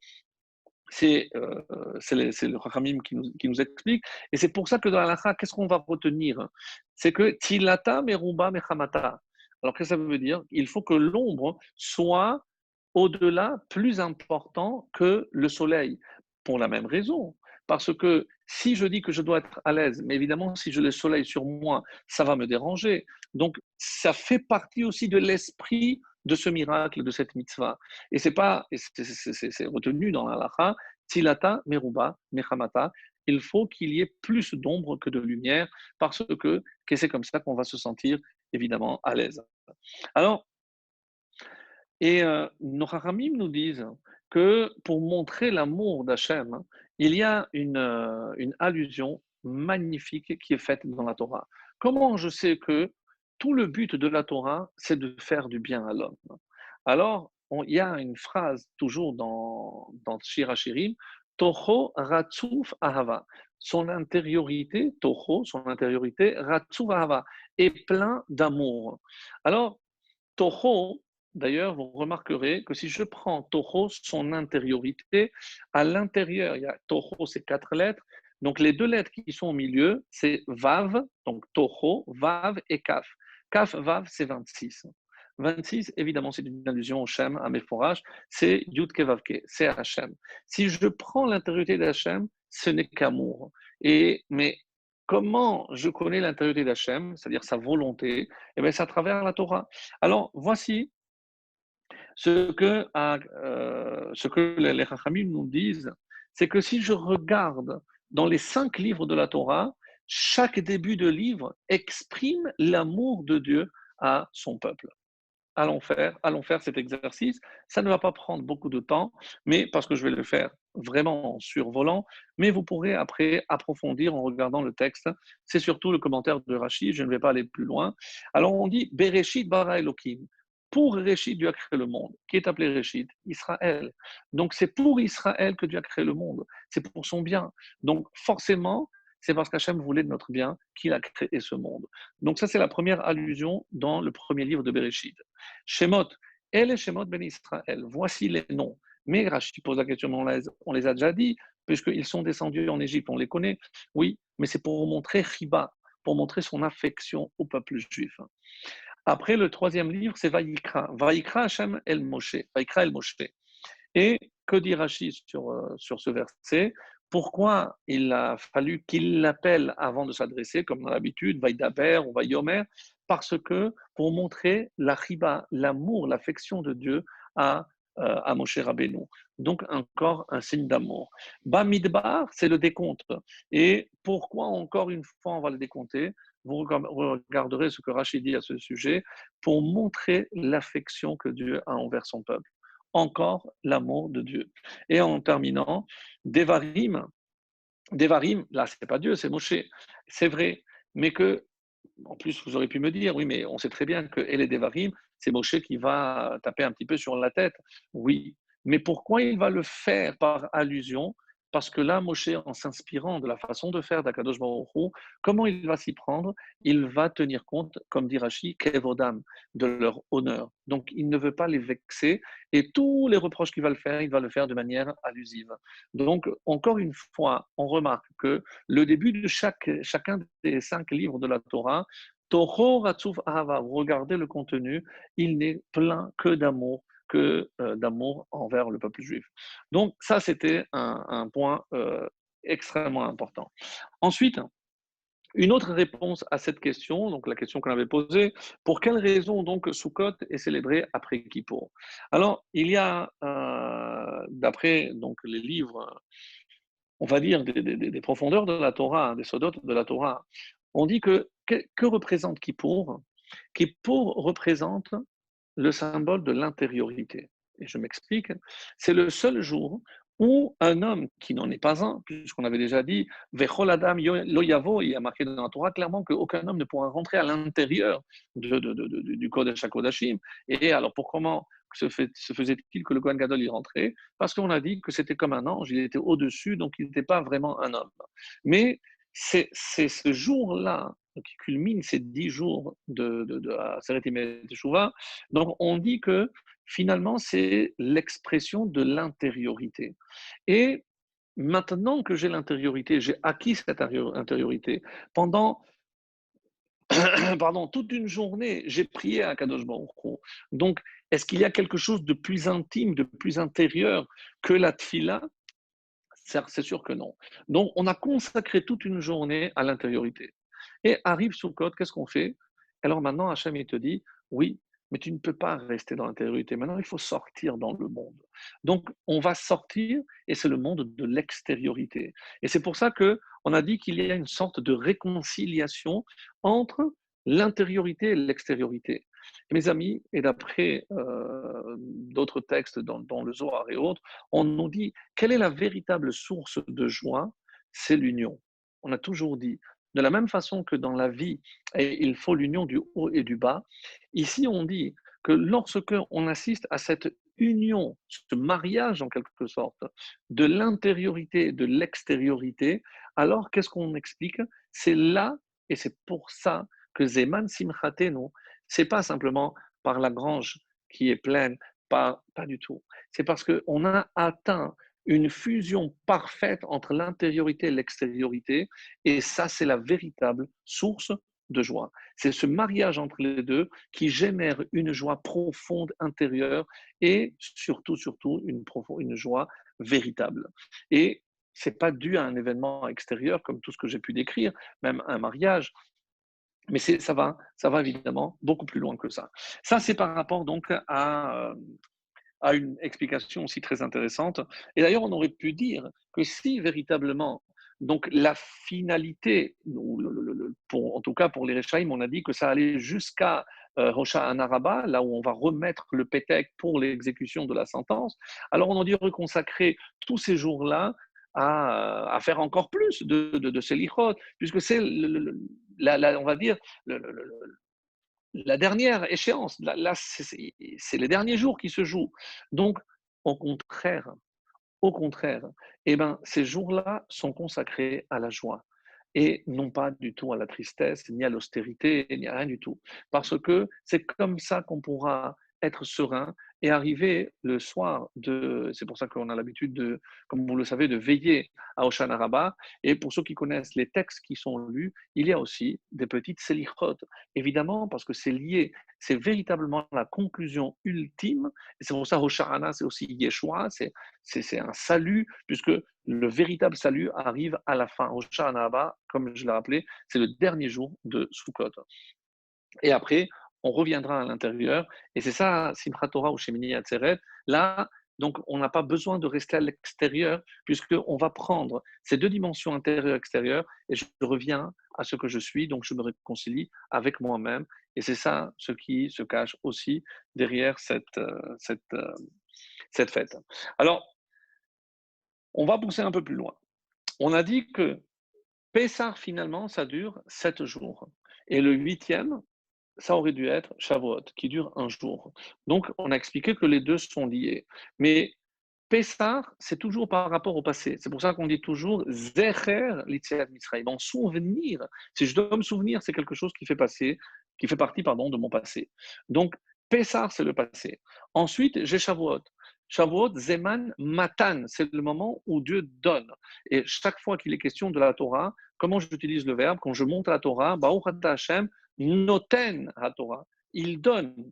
c'est le Chachamim qui nous explique. Et c'est pour ça que dans la halakha, qu'est-ce qu'on va retenir? C'est que Tilata meruba mechamata. Alors, qu'est-ce que ça veut dire? Il faut que l'ombre soit au-delà, plus important que le soleil. Pour la même raison. Parce que si je dis que je dois être à l'aise, mais évidemment, si je le soleil sur moi, ça va me déranger. Donc, ça fait partie aussi de l'esprit de ce miracle, de cette mitzvah. Et c'est pas, c'est retenu dans la halakha, tilata meruba mechamata. Il faut qu'il y ait plus d'ombre que de lumière, parce que c'est comme ça qu'on va se sentir évidemment à l'aise. Alors, nos Haramim nous disent que pour montrer l'amour d'Hachem, il y a une allusion magnifique qui est faite dans la Torah. Comment je sais que tout le but de la Torah, c'est de faire du bien à l'homme? Alors, il y a une phrase toujours dans Shir HaShirim, Toho Ratsouf Ahava. Son intériorité, Toho, son intériorité, Ratsouf Ahava, est plein d'amour. Alors, Toho, d'ailleurs, vous remarquerez que si je prends Toho, son intériorité, à l'intérieur, il y a Toho, c'est 4 lettres. Donc, les 2 lettres qui sont au milieu, c'est Vav, donc Toho, Vav et Kaf. Kaf, Vav, c'est 26. 26, évidemment, c'est une allusion au Shem, à mes forages, c'est Yudke Vavke, c'est Hachem. Si je prends l'intériorité d'Hachem, ce n'est qu'amour. Mais comment je connais l'intériorité d'Hachem, c'est-à-dire sa volonté? Eh bien, c'est à travers la Torah. Alors, voici ce que les Chachamim nous disent, c'est que si je regarde dans les 5 livres de la Torah, chaque début de livre exprime l'amour de Dieu à son peuple. Allons faire cet exercice. Ça ne va pas prendre beaucoup de temps, mais parce que je vais le faire vraiment en survolant, mais vous pourrez après approfondir en regardant le texte. C'est surtout le commentaire de Rachid, je ne vais pas aller plus loin. Alors on dit Bereshit bara Elohim. Pour Réchid, Dieu a créé le monde. Qui est appelé Réchid? Israël. Donc c'est pour Israël que Dieu a créé le monde. C'est pour son bien. Donc forcément, c'est parce qu'Hachem voulait de notre bien qu'il a créé ce monde. Donc ça, c'est la première allusion dans le premier livre de Bereshit. Shemot, El et Shemot ben Israël. Voici les noms. Mais Rachid pose la question, on les a déjà dit, puisqu'ils sont descendus en Égypte, on les connaît. Oui, mais c'est pour montrer Chiba, pour montrer son affection au peuple juif. Après, le troisième livre, c'est Vaïkra. Vaïkra Hashem El Moshe. Vaïkra El Moshe. Et que dit Rachid sur ce verset? Pourquoi il a fallu qu'il l'appelle avant de s'adresser, comme dans l'habitude, Vaïdaber ou Vaïomer? Parce que pour montrer la chiba, l'amour, l'affection de Dieu à Moshe Rabbeinu. Donc encore un signe d'amour. Bamidbar, c'est le décompte. Et pourquoi encore une fois on va le décompter? Vous regarderez ce que Rachid dit à ce sujet pour montrer l'affection que Dieu a envers son peuple. Encore l'amour de Dieu. Et en terminant, Devarim, Devarim, là, c'est pas Dieu, c'est Moshe. C'est vrai, mais que, en plus, vous auriez pu me dire, oui, mais on sait très bien que les Devarim, c'est Moshe qui va taper un petit peu sur la tête. Oui, mais pourquoi il va le faire par allusion? Parce que là, Moshe, en s'inspirant de la façon de faire d'Akadosh Baruch Hu, comment il va s'y prendre? Il va tenir compte, comme dit Rashi, Kevodam, de leur honneur. Donc, il ne veut pas les vexer et tous les reproches qu'il va le faire, il va le faire de manière allusive. Donc, encore une fois, on remarque que le début de chacun des 5 livres de la Torah, Toho Ratzuf Ahava, vous regardez le contenu, il n'est plein que d'amour envers le peuple juif. Donc, ça, c'était un point extrêmement important. Ensuite, une autre réponse à cette question, donc la question qu'on avait posée, pour quelle raison donc Sukkot est célébré après Kippour? Alors, il y a, d'après donc les livres, on va dire des profondeurs de la Torah, des sodotes de la Torah, on dit que représente Kippour? Kippour représente le symbole de l'intériorité. Et je m'explique, c'est le seul jour où un homme qui n'en est pas un, puisqu'on avait déjà dit, Vechol Adam lo yavo, il y a marqué dans la Torah clairement qu'aucun homme ne pourra rentrer à l'intérieur du Kodesh HaKodashim. Et alors, pour comment se faisait-il que le Kohen Gadol y rentrait? Parce qu'on a dit que c'était comme un ange, il était au-dessus, donc il n'était pas vraiment un homme. Mais c'est ce jour-là qui culmine ces 10 jours de Aseret Yemei Teshuvah. Donc, on dit que finalement, c'est l'expression de l'intériorité. Et maintenant que j'ai l'intériorité, j'ai acquis cette intériorité, pendant pardon, toute une journée, j'ai prié à Kadosh Baruch Hu. Donc, est-ce qu'il y a quelque chose de plus intime, de plus intérieur que la tfila? C'est sûr que non. Donc, on a consacré toute une journée à l'intériorité. Et arrive Sukkot, qu'est-ce qu'on fait? Alors maintenant, Hachem, il te dit, oui, mais tu ne peux pas rester dans l'intériorité. Maintenant, il faut sortir dans le monde. Donc, on va sortir, et c'est le monde de l'extériorité. Et c'est pour ça que on a dit qu'il y a une sorte de réconciliation entre l'intériorité et l'extériorité. Mes amis, et d'après d'autres textes dans le Zohar et autres, on nous dit quelle est la véritable source de joie? C'est l'union. On a toujours dit, de la même façon que dans la vie, il faut l'union du haut et du bas, ici on dit que lorsque on assiste à cette union, ce mariage en quelque sorte, de l'intériorité et de l'extériorité, alors qu'est-ce qu'on explique? C'est là, et c'est pour ça que Zeman Simchatenu, c'est pas simplement par la grange qui est pleine, pas du tout. C'est parce qu'on a atteint une fusion parfaite entre l'intériorité et l'extériorité, et ça, c'est la véritable source de joie. C'est ce mariage entre les deux qui génère une joie profonde intérieure et surtout une joie véritable. Et c'est pas dû à un événement extérieur comme tout ce que j'ai pu décrire, même un mariage, mais ça va évidemment beaucoup plus loin que ça. Ça, c'est par rapport donc à une explication aussi très intéressante. Et d'ailleurs, on aurait pu dire que si véritablement, donc la finalité, en tout cas pour les Rechaïm, on a dit que ça allait jusqu'à Rosh Hashanah, là où on va remettre le pétec pour l'exécution de la sentence. Alors on a dû reconsacrer tous ces jours-là à faire encore plus de Selichot, puisque c'est, on va dire, la dernière échéance. Là c'est les derniers jours qui se jouent. Donc, au contraire, au contraire, eh ben, ces jours-là sont consacrés à la joie et non pas du tout à la tristesse, ni à l'austérité, ni à rien du tout. Parce que c'est comme ça qu'on pourra être serein et arriver le soir c'est pour ça qu'on a l'habitude de, comme vous le savez, de veiller à Hoshana Rabbah. Et pour ceux qui connaissent les textes qui sont lus, il y a aussi des petites selichot, évidemment, parce que c'est lié, c'est véritablement la conclusion ultime. Et c'est pour ça Hoshana, c'est aussi Yeshua, c'est un salut, puisque le véritable salut arrive à la fin. Hoshana Rabbah, comme je l'ai rappelé, c'est le dernier jour de Sukkot. Et après, on reviendra à l'intérieur. Et c'est ça, Simchat Torah ou Shemini Atzeret. Là, donc, on n'a pas besoin de rester à l'extérieur, puisqu'on va prendre ces deux dimensions intérieure et extérieure, et je reviens à ce que je suis, donc je me réconcilie avec moi-même. Et c'est ça ce qui se cache aussi derrière cette fête. Alors, on va pousser un peu plus loin. On a dit que Pessah, finalement, ça dure 7 jours. Et le huitième, ça aurait dû être Shavuot, qui dure un jour. Donc, on a expliqué que les deux sont liés. Mais Pessah, c'est toujours par rapport au passé. C'est pour ça qu'on dit toujours Zecher l'Itziat Mitzrayim. En souvenir, si je dois me souvenir, c'est quelque chose qui fait passer, qui fait partie, pardon, de mon passé. Donc, Pessah, c'est le passé. Ensuite, j'ai Shavuot. Shavuot, Zeman, Matan, c'est le moment où Dieu donne. Et chaque fois qu'il est question de la Torah, comment j'utilise le verbe? Quand je monte à la Torah, Baruch Ata Hashem, Noten HaTorah. Il donne.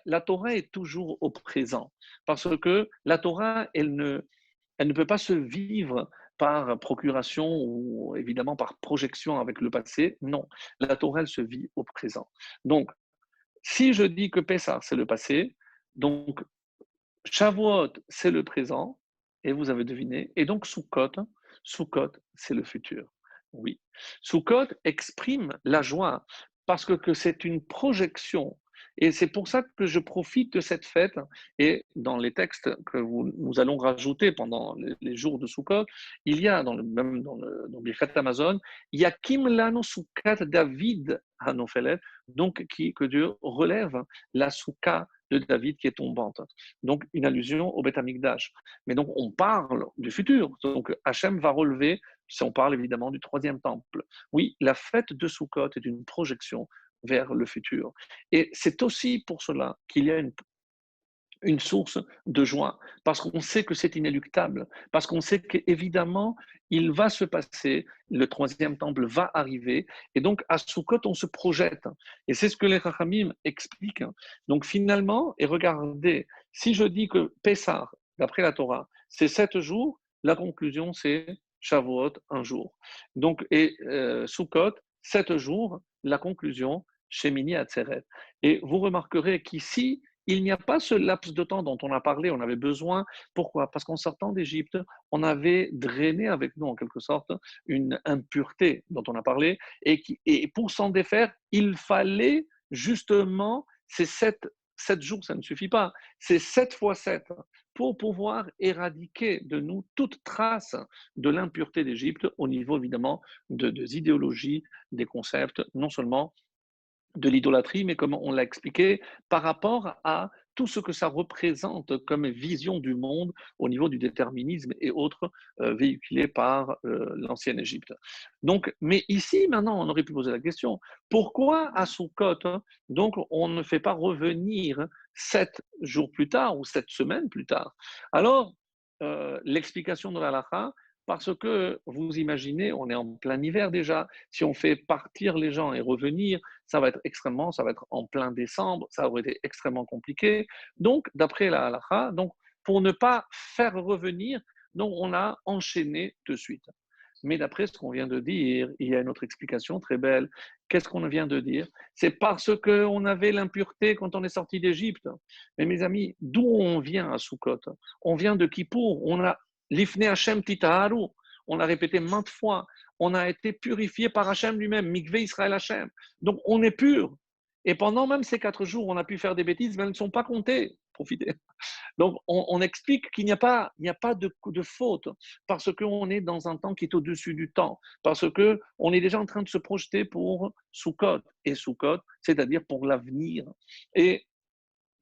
La Torah est toujours au présent. Parce que la Torah, elle ne peut pas se vivre par procuration ou évidemment par projection avec le passé. Non, la Torah, elle se vit au présent. Donc, si je dis que Pessah, c'est le passé, donc Shavuot, c'est le présent, et vous avez deviné, et donc Sukkot, c'est le futur. Oui. Sukkot exprime la joie, parce que c'est une projection. Et c'est pour ça que je profite de cette fête. Et dans les textes que nous allons rajouter pendant les jours de Sukkot, il y a, même dans Birkat Amazon, il y a Kim Lano Sukkat David Hanofelet, donc que Dieu relève la Soukha de David qui est tombante. Donc une allusion au Beth Amikdash. Mais donc on parle du futur. Donc Hachem va relever, si on parle évidemment du troisième temple. Oui, la fête de Sukkot est une projection vers le futur. Et c'est aussi pour cela qu'il y a une source de joie, parce qu'on sait que c'est inéluctable, parce qu'on sait qu'évidemment, il va se passer, le troisième temple va arriver, et donc à Sukkot, on se projette. Et c'est ce que les Chachamim expliquent. Donc finalement, et regardez, si je dis que Pessah, d'après la Torah, c'est 7 jours, la conclusion, c'est Shavuot, un jour. Donc, et Sukkot, 7 jours, la conclusion, Shemini Atzeret. Et vous remarquerez qu'ici, il n'y a pas ce laps de temps dont on a parlé, on avait besoin. Pourquoi? Parce qu'en sortant d'Égypte, on avait drainé avec nous, en quelque sorte, une impureté dont on a parlé. Et pour s'en défaire, il fallait justement ces 7 jours, ça ne suffit pas. C'est 7 fois 7 pour pouvoir éradiquer de nous toute trace de l'impureté d'Égypte au niveau, évidemment, des idéologies, des concepts, non seulement de l'idolâtrie, mais comme on l'a expliqué, par rapport à tout ce que ça représente comme vision du monde au niveau du déterminisme et autres véhiculés par l'ancienne Égypte. Donc, mais ici, maintenant, on aurait pu poser la question, pourquoi à Sukkot, donc, on ne fait pas revenir 7 jours plus tard ou 7 semaines plus tard? Alors, l'explication de l'Alaha, parce que vous imaginez, on est en plein hiver déjà, si on fait partir les gens et revenir, ça va être en plein décembre, ça aurait été extrêmement compliqué. Donc, d'après la halakha, donc, pour ne pas faire revenir, donc on a enchaîné de suite. Mais d'après ce qu'on vient de dire, il y a une autre explication très belle. Qu'est-ce qu'on vient de dire? C'est parce qu'on avait l'impureté quand on est sorti d'Égypte. Mais mes amis, d'où on vient à Sukkot? On vient de Kippour. On a l'Ifne Hashem Titaharu. On a répété maintes fois. On a été purifié par Hashem lui-même, Mikve Israël Hashem. Donc on est pur. Et pendant même ces 4 jours, on a pu faire des bêtises, mais elles ne sont pas comptées. Profitez. Donc, on explique qu'il n'y a pas de faute, parce qu'on est dans un temps qui est au-dessus du temps, parce qu'on est déjà en train de se projeter pour Sukkot, et Sukkot, c'est-à-dire pour l'avenir. Et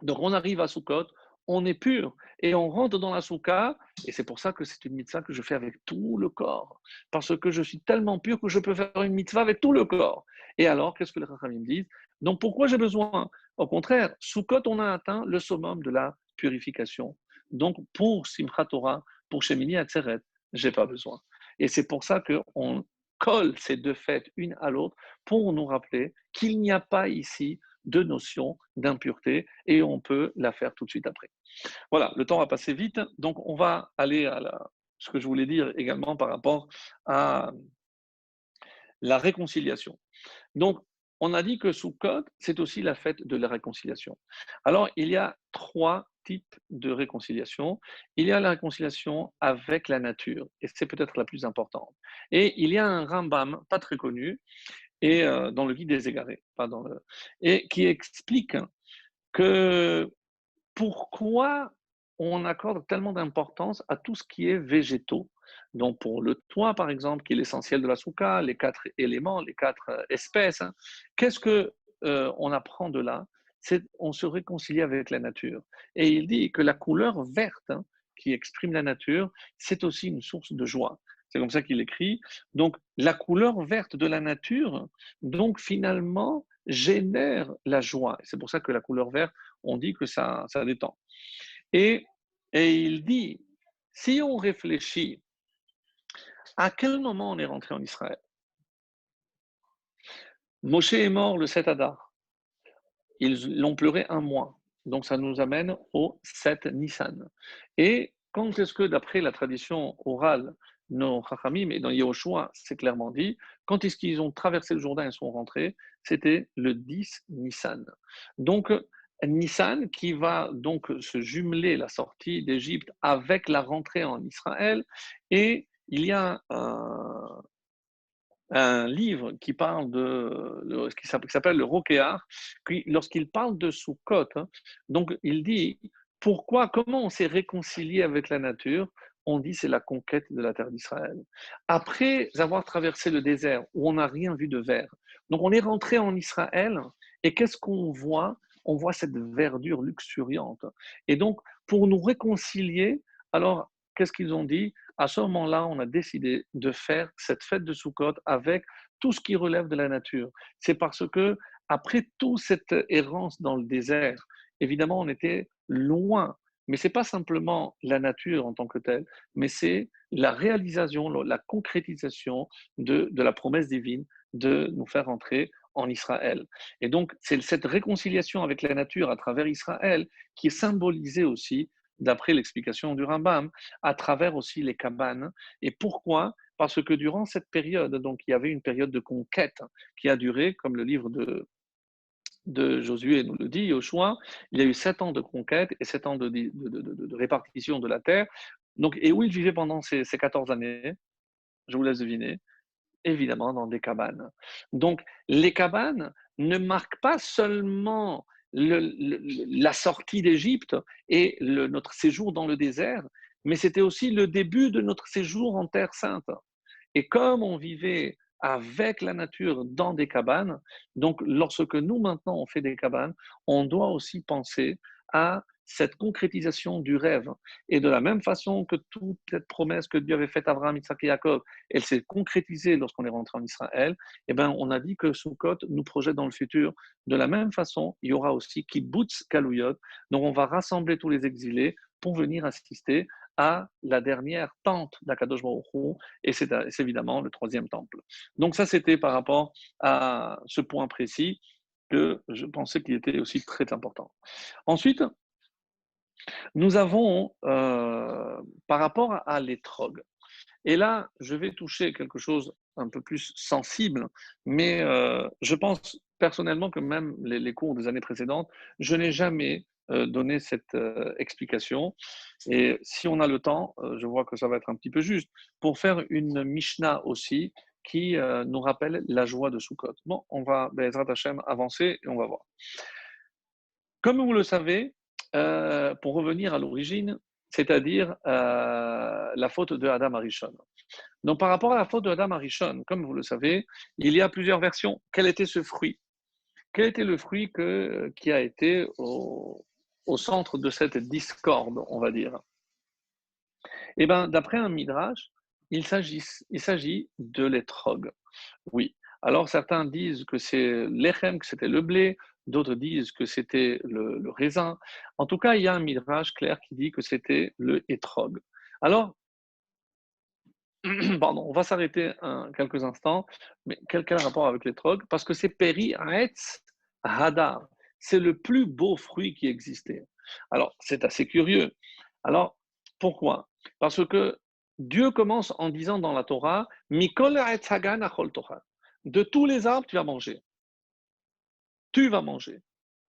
donc, on arrive à Sukkot, on est pur, et on rentre dans la Soukha, et c'est pour ça que c'est une mitzvah que je fais avec tout le corps, parce que je suis tellement pur que je peux faire une mitzvah avec tout le corps. Et alors, qu'est-ce que les Chachamim disent? Donc, pourquoi j'ai besoin? Au contraire, Sukkot, on a atteint le summum de la purification. Donc, pour Simchat Torah, pour Shemini Atzeret, j'ai pas besoin. Et c'est pour ça qu'on colle ces deux fêtes une à l'autre pour nous rappeler qu'il n'y a pas ici de notion d'impureté et on peut la faire tout de suite après. Voilà, le temps va passer vite, donc on va aller à ce que je voulais dire également par rapport à la réconciliation. Donc, on a dit que Sukkot, c'est aussi la fête de la réconciliation. Alors, il y a 3 types de réconciliation. Il y a la réconciliation avec la nature, et c'est peut-être la plus importante. Et il y a un Rambam, pas très connu, et dans le Guide des Égarés, pas dans le, et qui explique que pourquoi on accorde tellement d'importance à tout ce qui est végétaux. Donc, pour le toit, par exemple, qui est l'essentiel de la soukha, les 4 éléments, les 4 espèces, hein, qu'est-ce que on apprend de là? C'est on se réconcilie avec la nature. Et il dit que la couleur verte, hein, qui exprime la nature, c'est aussi une source de joie. C'est comme ça qu'il écrit. Donc, la couleur verte de la nature, donc finalement, génère la joie. C'est pour ça que la couleur verte, on dit que ça détend. Et, et il dit, si on réfléchit, à quel moment on est rentré en Israël? Moshe est mort le 7 Adar. Ils l'ont pleuré un mois. Donc ça nous amène au 7 Nissan. Et quand est-ce que, d'après la tradition orale, nos Chachamim et dans Yehoshua, c'est clairement dit, quand est-ce qu'ils ont traversé le Jourdain et sont rentrés? C'était le 10 Nissan. Donc, Nissan qui va donc se jumeler la sortie d'Égypte avec la rentrée en Israël. Et il y a un livre qui parle qui s'appelle le Rokéar, qui, lorsqu'il parle de Sukkot, hein, donc il dit comment on s'est réconcilié avec la nature. On dit c'est la conquête de la terre d'Israël. Après avoir traversé le désert où on n'a rien vu de vert, donc on est rentré en Israël et qu'est-ce qu'on voit? On voit cette verdure luxuriante. Et donc pour nous réconcilier, alors qu'est-ce qu'ils ont dit? À ce moment-là, on a décidé de faire cette fête de Sukkot avec tout ce qui relève de la nature. C'est parce que, après toute cette errance dans le désert, évidemment, on était loin. Mais ce n'est pas simplement la nature en tant que telle, mais c'est la réalisation, la concrétisation de la promesse divine de nous faire entrer en Israël. Et donc, c'est cette réconciliation avec la nature à travers Israël qui est symbolisée aussi, d'après l'explication du Rambam, à travers aussi les cabanes. Et pourquoi? Parce que durant cette période, donc il y avait une période de conquête qui a duré, comme le livre de Josué nous le dit, Joshua, il y a eu 7 ans de conquête et 7 ans de répartition de la terre. Donc, et où ils vivaient pendant ces 14 années? Je vous laisse deviner. Évidemment, dans des cabanes. Donc, les cabanes ne marquent pas seulement la sortie d'Égypte et notre séjour dans le désert, mais c'était aussi le début de notre séjour en Terre Sainte. Et comme on vivait avec la nature dans des cabanes, donc lorsque nous maintenant on fait des cabanes, on doit aussi penser à cette concrétisation du rêve. Et de la même façon que toute cette promesse que Dieu avait faite à Abraham, Isaac et Jacob, elle s'est concrétisée lorsqu'on est rentré en Israël, eh ben, on a dit que Sukkot nous projette dans le futur. De la même façon, il y aura aussi Kibbutz Kalouyot, donc on va rassembler tous les exilés pour venir assister à la dernière tente d'Akadosh Baruch Hu, et c'est évidemment le troisième temple. Donc ça, c'était par rapport à ce point précis que je pensais qu'il était aussi très important. Ensuite, nous avons, par rapport à l'étrog, et là, je vais toucher quelque chose un peu plus sensible, mais je pense personnellement que même les cours des années précédentes, je n'ai jamais donné cette explication. Et si on a le temps, je vois que ça va être un petit peu juste, pour faire une Mishnah aussi qui nous rappelle la joie de Sukkot. Bon, on va, Bezrat Hashem, avancer et on va voir. Comme vous le savez, pour revenir à l'origine, c'est-à-dire la faute de Adam Arishon. Donc, par rapport à la faute de Adam Arishon, comme vous le savez, il y a plusieurs versions. Quel était ce fruit? Quel était le fruit qui a été au centre de cette discorde, on va dire? Eh bien, d'après un midrash, il s'agit de l'étrog. Oui. Alors, certains disent que c'est l'echem, que c'était le blé, d'autres disent que c'était le raisin. En tout cas, il y a un midrash clair qui dit que c'était le étrog. Alors, pardon, on va s'arrêter quelques instants. Mais quel rapport avec l'étrog? Parce que c'est Peri Aetz Hadar. C'est le plus beau fruit qui existait. Alors, c'est assez curieux. Alors, pourquoi? Parce que Dieu commence en disant dans la Torah, Mikol Aetz Hagan Achol Torah. De tous les arbres, tu vas manger. Tu vas manger.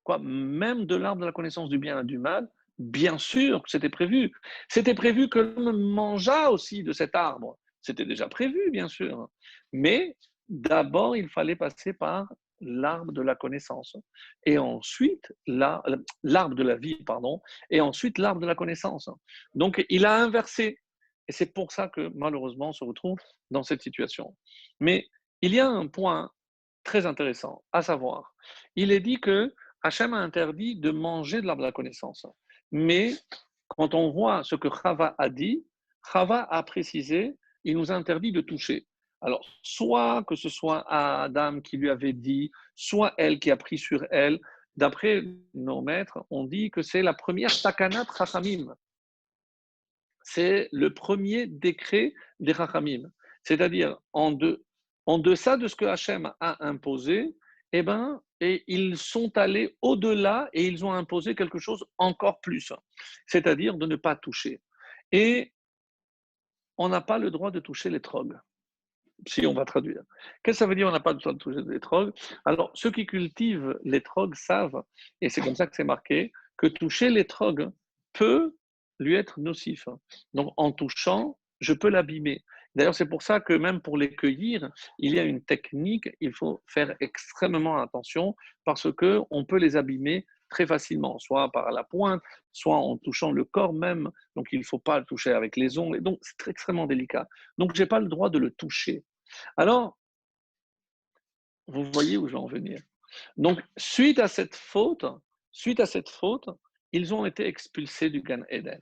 Quoi? Même de l'arbre de la connaissance du bien et du mal, bien sûr que c'était prévu. C'était prévu que l'homme mangeât aussi de cet arbre. C'était déjà prévu, bien sûr. Mais d'abord, il fallait passer par l'arbre de la connaissance. Et ensuite, l'arbre de la vie, pardon. Et ensuite, l'arbre de la connaissance. Donc, il a inversé. Et c'est pour ça que malheureusement on se retrouve dans cette situation. Mais il y a un point très intéressant, à savoir, il est dit que Hachem a interdit de manger de l'arbre de la connaissance. Mais quand on voit ce que Chava a dit, Chava a précisé, il nous a interdit de toucher. Alors, soit que ce soit Adam qui lui avait dit, soit elle qui a pris sur elle, d'après nos maîtres, on dit que c'est la première takanat Chachamim, c'est le premier décret des Rachamim. C'est-à-dire, en deçà de ce que Hachem a imposé, et ils sont allés au-delà et ils ont imposé quelque chose encore plus, c'est-à-dire de ne pas toucher. Et on n'a pas le droit de toucher les trogs, si on va traduire. Qu'est-ce que ça veut dire on n'a pas le droit de toucher les trogs? Alors, ceux qui cultivent les trogs savent, et c'est comme ça que c'est marqué, que toucher les trogs peut lui être nocif. Donc, en touchant, je peux l'abîmer. D'ailleurs, c'est pour ça que même pour les cueillir, il y a une technique, il faut faire extrêmement attention parce qu'on peut les abîmer très facilement, soit par la pointe, soit en touchant le corps même. Donc, il ne faut pas le toucher avec les ongles. Donc, c'est extrêmement délicat. Donc, je n'ai pas le droit de le toucher. Alors, vous voyez où je veux en venir. Donc, suite à cette faute, ils ont été expulsés du Gan Eden.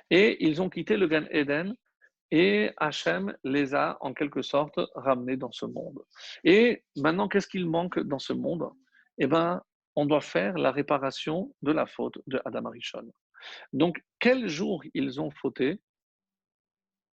Et ils ont quitté le Gan Eden et Hachem les a en quelque sorte ramenés dans ce monde. Et maintenant, qu'est-ce qu'il manque dans ce monde? Eh bien, on doit faire la réparation de la faute de Adam Arishon. Donc, quel jour ils ont fauté?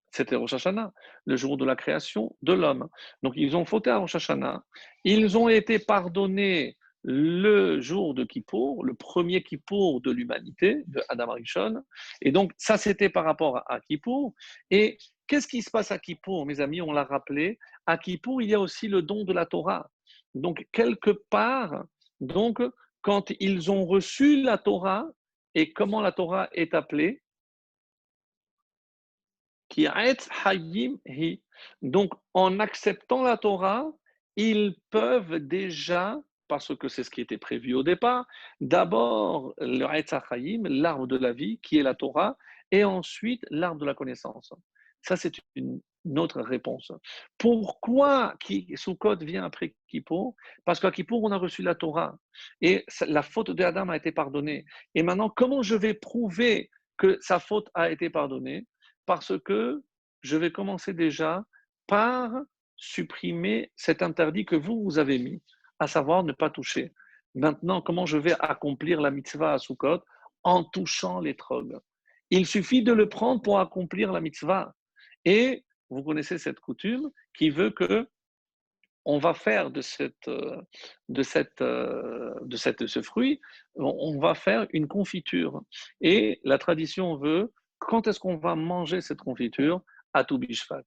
C'était Rosh Hashanah, le jour de la création de l'homme. Donc, ils ont fauté à Rosh Hashanah. Ils ont été pardonnés le jour de Kippour, le premier Kippour de l'humanité, de Adam Arishon. Et donc, ça, c'était par rapport à Kippour. Et qu'est-ce qui se passe à Kippour, mes amis? On l'a rappelé. À Kippour, il y a aussi le don de la Torah. Donc, quelque part, donc, quand ils ont reçu la Torah, et comment la Torah est appelée? Qui hayim hi. Donc, en acceptant la Torah, ils peuvent déjà, parce que c'est ce qui était prévu au départ, d'abord le Etz Hayim, l'arbre de la vie, qui est la Torah, et ensuite l'arbre de la connaissance. Ça, c'est une autre réponse. Pourquoi Sukkot vient après Kippour? Parce qu'à Kippour, on a reçu la Torah, et la faute de Adam a été pardonnée. Et maintenant, comment je vais prouver que sa faute a été pardonnée? Parce que je vais commencer déjà par supprimer cet interdit que vous avez mis, à savoir ne pas toucher. Maintenant, comment je vais accomplir la mitzvah à Sukkot? En touchant les trogs. Il suffit de le prendre pour accomplir la mitzvah. Et vous connaissez cette coutume qui veut que on va faire de ce fruit, on va faire une confiture. Et la tradition veut, quand est-ce qu'on va manger cette confiture? À Tou Bishvat.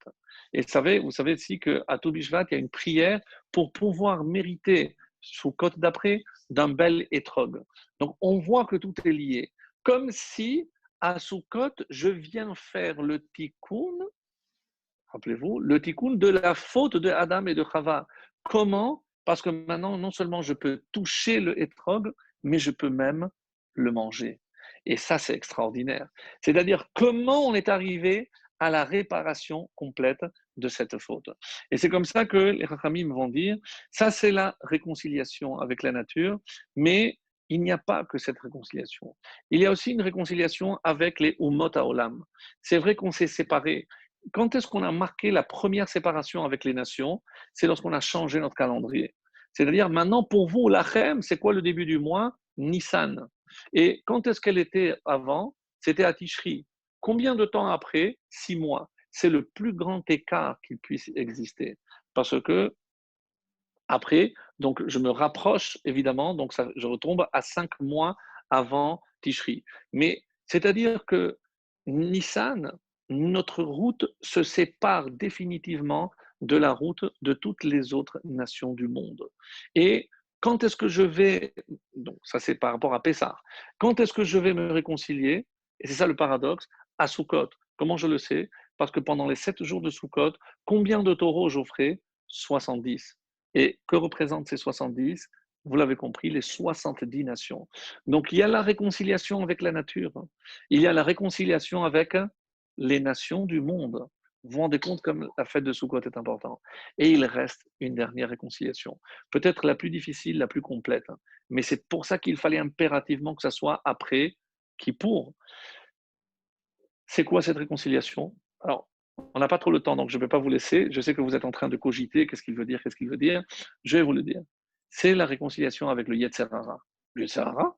Et vous savez aussi qu'à Tou Bishvat, il y a une prière pour pouvoir mériter, sous côte d'après, d'un bel étrog. Donc on voit que tout est lié. Comme si à Sukkot, je viens faire le tikkun, rappelez-vous, le tikkun de la faute de Adam et de Chava. Comment? Parce que maintenant, non seulement je peux toucher le hétrog, mais je peux même le manger. Et ça, c'est extraordinaire. C'est-à-dire, comment on est arrivé à la réparation complète de cette faute. Et c'est comme ça que les Rachamim vont dire, ça c'est la réconciliation avec la nature, mais il n'y a pas que cette réconciliation. Il y a aussi une réconciliation avec les Umot HaOlam. C'est vrai qu'on s'est séparés. Quand est-ce qu'on a marqué la première séparation avec les nations? C'est lorsqu'on a changé notre calendrier. C'est-à-dire, maintenant, pour vous, l'Achem, c'est quoi le début du mois? Nissan. Et quand est-ce qu'elle était avant? C'était à Tishri. Combien de temps après? 6 mois. C'est le plus grand écart qu'il puisse exister. Parce que, après, donc je me rapproche, évidemment, donc ça, je retombe à 5 mois avant Tishri. Mais c'est-à-dire que Nissan, notre route se sépare définitivement de la route de toutes les autres nations du monde. Et quand est-ce que je vais, donc ça c'est par rapport à Pessah, quand est-ce que je vais me réconcilier? Et c'est ça le paradoxe, à Sukkot. Comment je le sais? Parce que pendant les 7 jours de Sukkot, combien de taureaux j'offrais? 70. Et que représentent ces 70? Vous l'avez compris, les 70 nations. Donc il y a la réconciliation avec la nature, il y a la réconciliation avec les nations du monde. Vous vous rendez compte comme la fête de Sukkot est importante. Et il reste une dernière réconciliation, peut-être la plus difficile, la plus complète, hein. Mais c'est pour ça qu'il fallait impérativement que ça soit après Kippour. C'est quoi cette réconciliation? Alors, on n'a pas trop le temps, donc je ne vais pas vous laisser. Je sais que vous êtes en train de cogiter, qu'est-ce qu'il veut dire, qu'est-ce qu'il veut dire. Je vais vous le dire. C'est la réconciliation avec le Yetzer Hara. Le Yetzer Hara?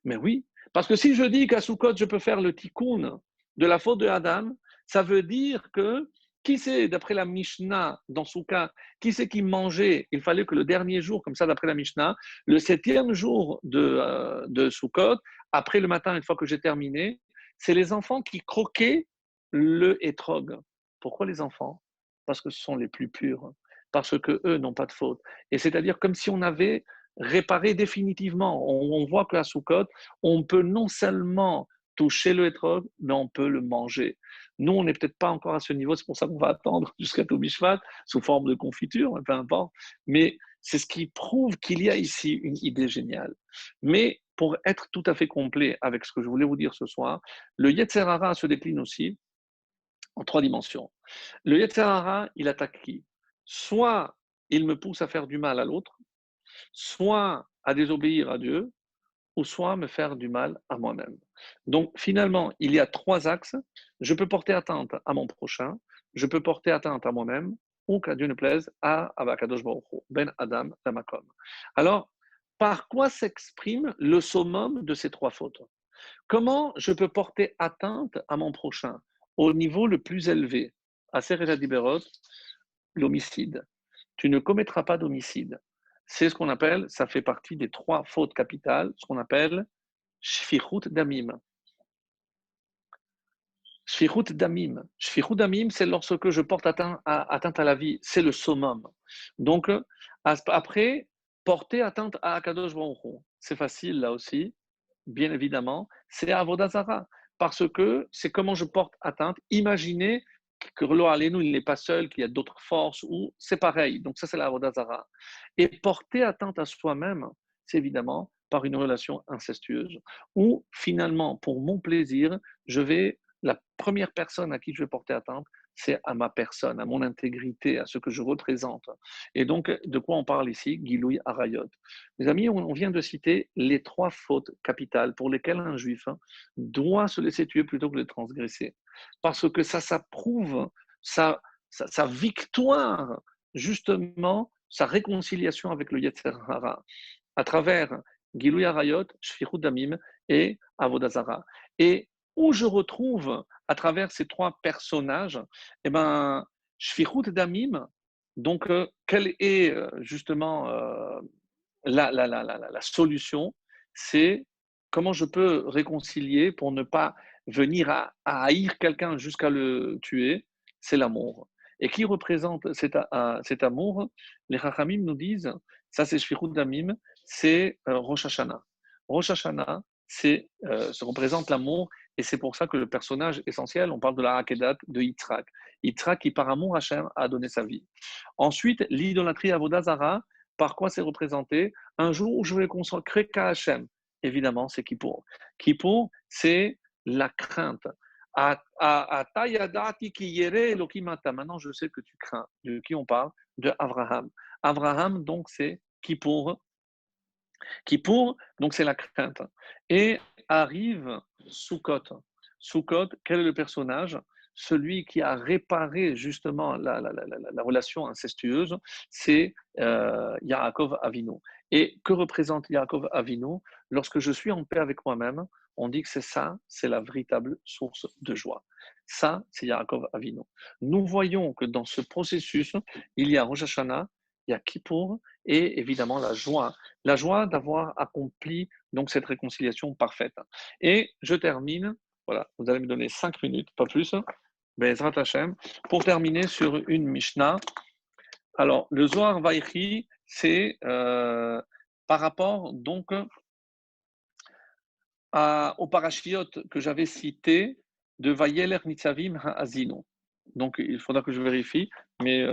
Mais oui, parce que si je dis qu'à Sukkot, je peux faire le tikkun de la faute de Adam, ça veut dire que, qui c'est, d'après la Mishnah, dans Sukkot, qui c'est qui mangeait? Il fallait que le dernier jour, comme ça, d'après la Mishnah, le septième jour de Sukkot, après le matin, une fois que j'ai terminé, c'est les enfants qui croquaient le hétrog. Pourquoi les enfants? Parce que ce sont les plus purs, parce que eux n'ont pas de faute. Et c'est-à-dire comme si on avait réparé définitivement. On voit qu'à Sukkot, on peut non seulement toucher le hétrog, mais on peut le manger. Nous, on n'est peut-être pas encore à ce niveau, c'est pour ça qu'on va attendre jusqu'à Toubishvat sous forme de confiture, peu importe. Mais c'est ce qui prouve qu'il y a ici une idée géniale. Mais pour être tout à fait complet avec ce que je voulais vous dire ce soir, le Yetzer Hara se décline aussi en trois dimensions. Le Yetzer Hara, il attaque qui? Soit il me pousse à faire du mal à l'autre, soit à désobéir à Dieu, ou soit me faire du mal à moi-même. Donc finalement, il y a trois axes. Je peux porter atteinte à mon prochain, je peux porter atteinte à moi-même, ou qu'à Dieu ne plaise, à Abakadosh Baruch Hu, Ben Adam Lamakom. Alors, par quoi s'exprime le summum de ces trois fautes? Comment je peux porter atteinte à mon prochain au niveau le plus élevé? Aseret Diberot, l'homicide. Tu ne commettras pas d'homicide. C'est ce qu'on appelle, ça fait partie des trois fautes capitales, ce qu'on appelle Shfichut Damim. Shfichut Damim. Shfichut Damim, c'est lorsque je porte atteinte à la vie. C'est le summum. Donc, après, porter atteinte à Akadosh Baruch Hu. C'est facile là aussi, bien évidemment. C'est Avodah Zarah. Parce que c'est comment je porte atteinte. Imaginez que Relo Aleinu, il n'est pas seul, qu'il y a d'autres forces, ou c'est pareil. Donc, ça, c'est la Avodah Zarah. Et porter atteinte à soi-même, c'est évidemment par une relation incestueuse. Ou finalement, pour mon plaisir, la première personne à qui je vais porter atteinte, c'est à ma personne, à mon intégrité, à ce que je représente. Et donc, de quoi on parle ici? Gilouï Arayot. Mes amis, on vient de citer les trois fautes capitales pour lesquelles un juif doit se laisser tuer plutôt que de transgresser. Parce que ça prouve sa victoire, justement, sa réconciliation avec le Yetzer Hara, à travers Gilouy Arayot, Shfichut Damim et Avodah Zarah. Et où je retrouve, à travers ces trois personnages, eh ben, Shfichut Damim, donc, quelle est justement la solution? C'est comment je peux réconcilier pour ne pas venir à haïr quelqu'un jusqu'à le tuer? C'est l'amour. Et qui représente cet amour? Les Chachamim nous disent, ça c'est Shfichut Damim, c'est Rosh Hashanah. Rosh Hashanah, ça représente l'amour, et c'est pour ça que le personnage essentiel, on parle de la Hakedat de Yitzhak. Yitzhak qui, par amour Hachem, a donné sa vie. Ensuite, l'idolâtrie Avodah Zarah, par quoi c'est représenté? Un jour où je vais consacrer qu'à Hachem. Évidemment, c'est Kippour. Kippour, c'est la crainte. Maintenant, je sais que tu crains. De qui on parle? De Abraham. Abraham, donc, c'est Kippour. Kippour, donc, c'est la crainte. Et arrive Sukkot. Sukkot, quel est le personnage? Celui qui a réparé justement la relation incestueuse, c'est Yaakov Avinu. Et que représente Yaakov Avinu? Lorsque je suis en paix avec moi-même, on dit que c'est ça, c'est la véritable source de joie. Ça, c'est Yaakov Avinu. Nous voyons que dans ce processus, il y a Rosh Hashanah, il y a Kippour et évidemment la joie d'avoir accompli donc cette réconciliation parfaite. Et je termine, voilà, vous allez me donner 5 minutes, pas plus, Bezrat Hashem, pour terminer sur une Mishnah. Alors, le Zohar Vaïchi, c'est par rapport donc au parashiot que j'avais cité de Vayeler Nitzavim Ha'azino. Donc, il faudra que je vérifie, mais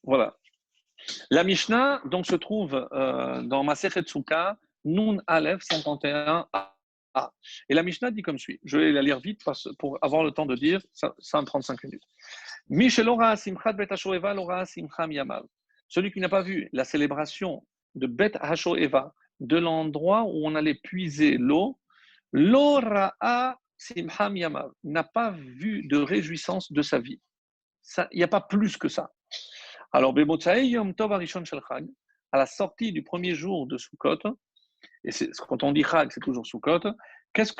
voilà. La Mishnah donc se trouve dans Masechet Sukkah, Nun Aleph 51. Ah, et la Mishnah dit comme suit. Je vais la lire vite pour avoir le temps de dire ça en 35 minutes. Mishelora simchat bet hashoeva lora simcham yamav. Celui qui n'a pas vu la célébration de Bet Hashoeva, de l'endroit où on allait puiser l'eau, l'ora'a simcham yamav, n'a pas vu de réjouissance de sa vie. Il n'y a pas plus que ça. Alors, Bemotsae Yom Tov Arishon Shel Chag, à la sortie du premier jour de Sukkot, et quand on dit Chag, c'est toujours Sukkot, qu'est-ce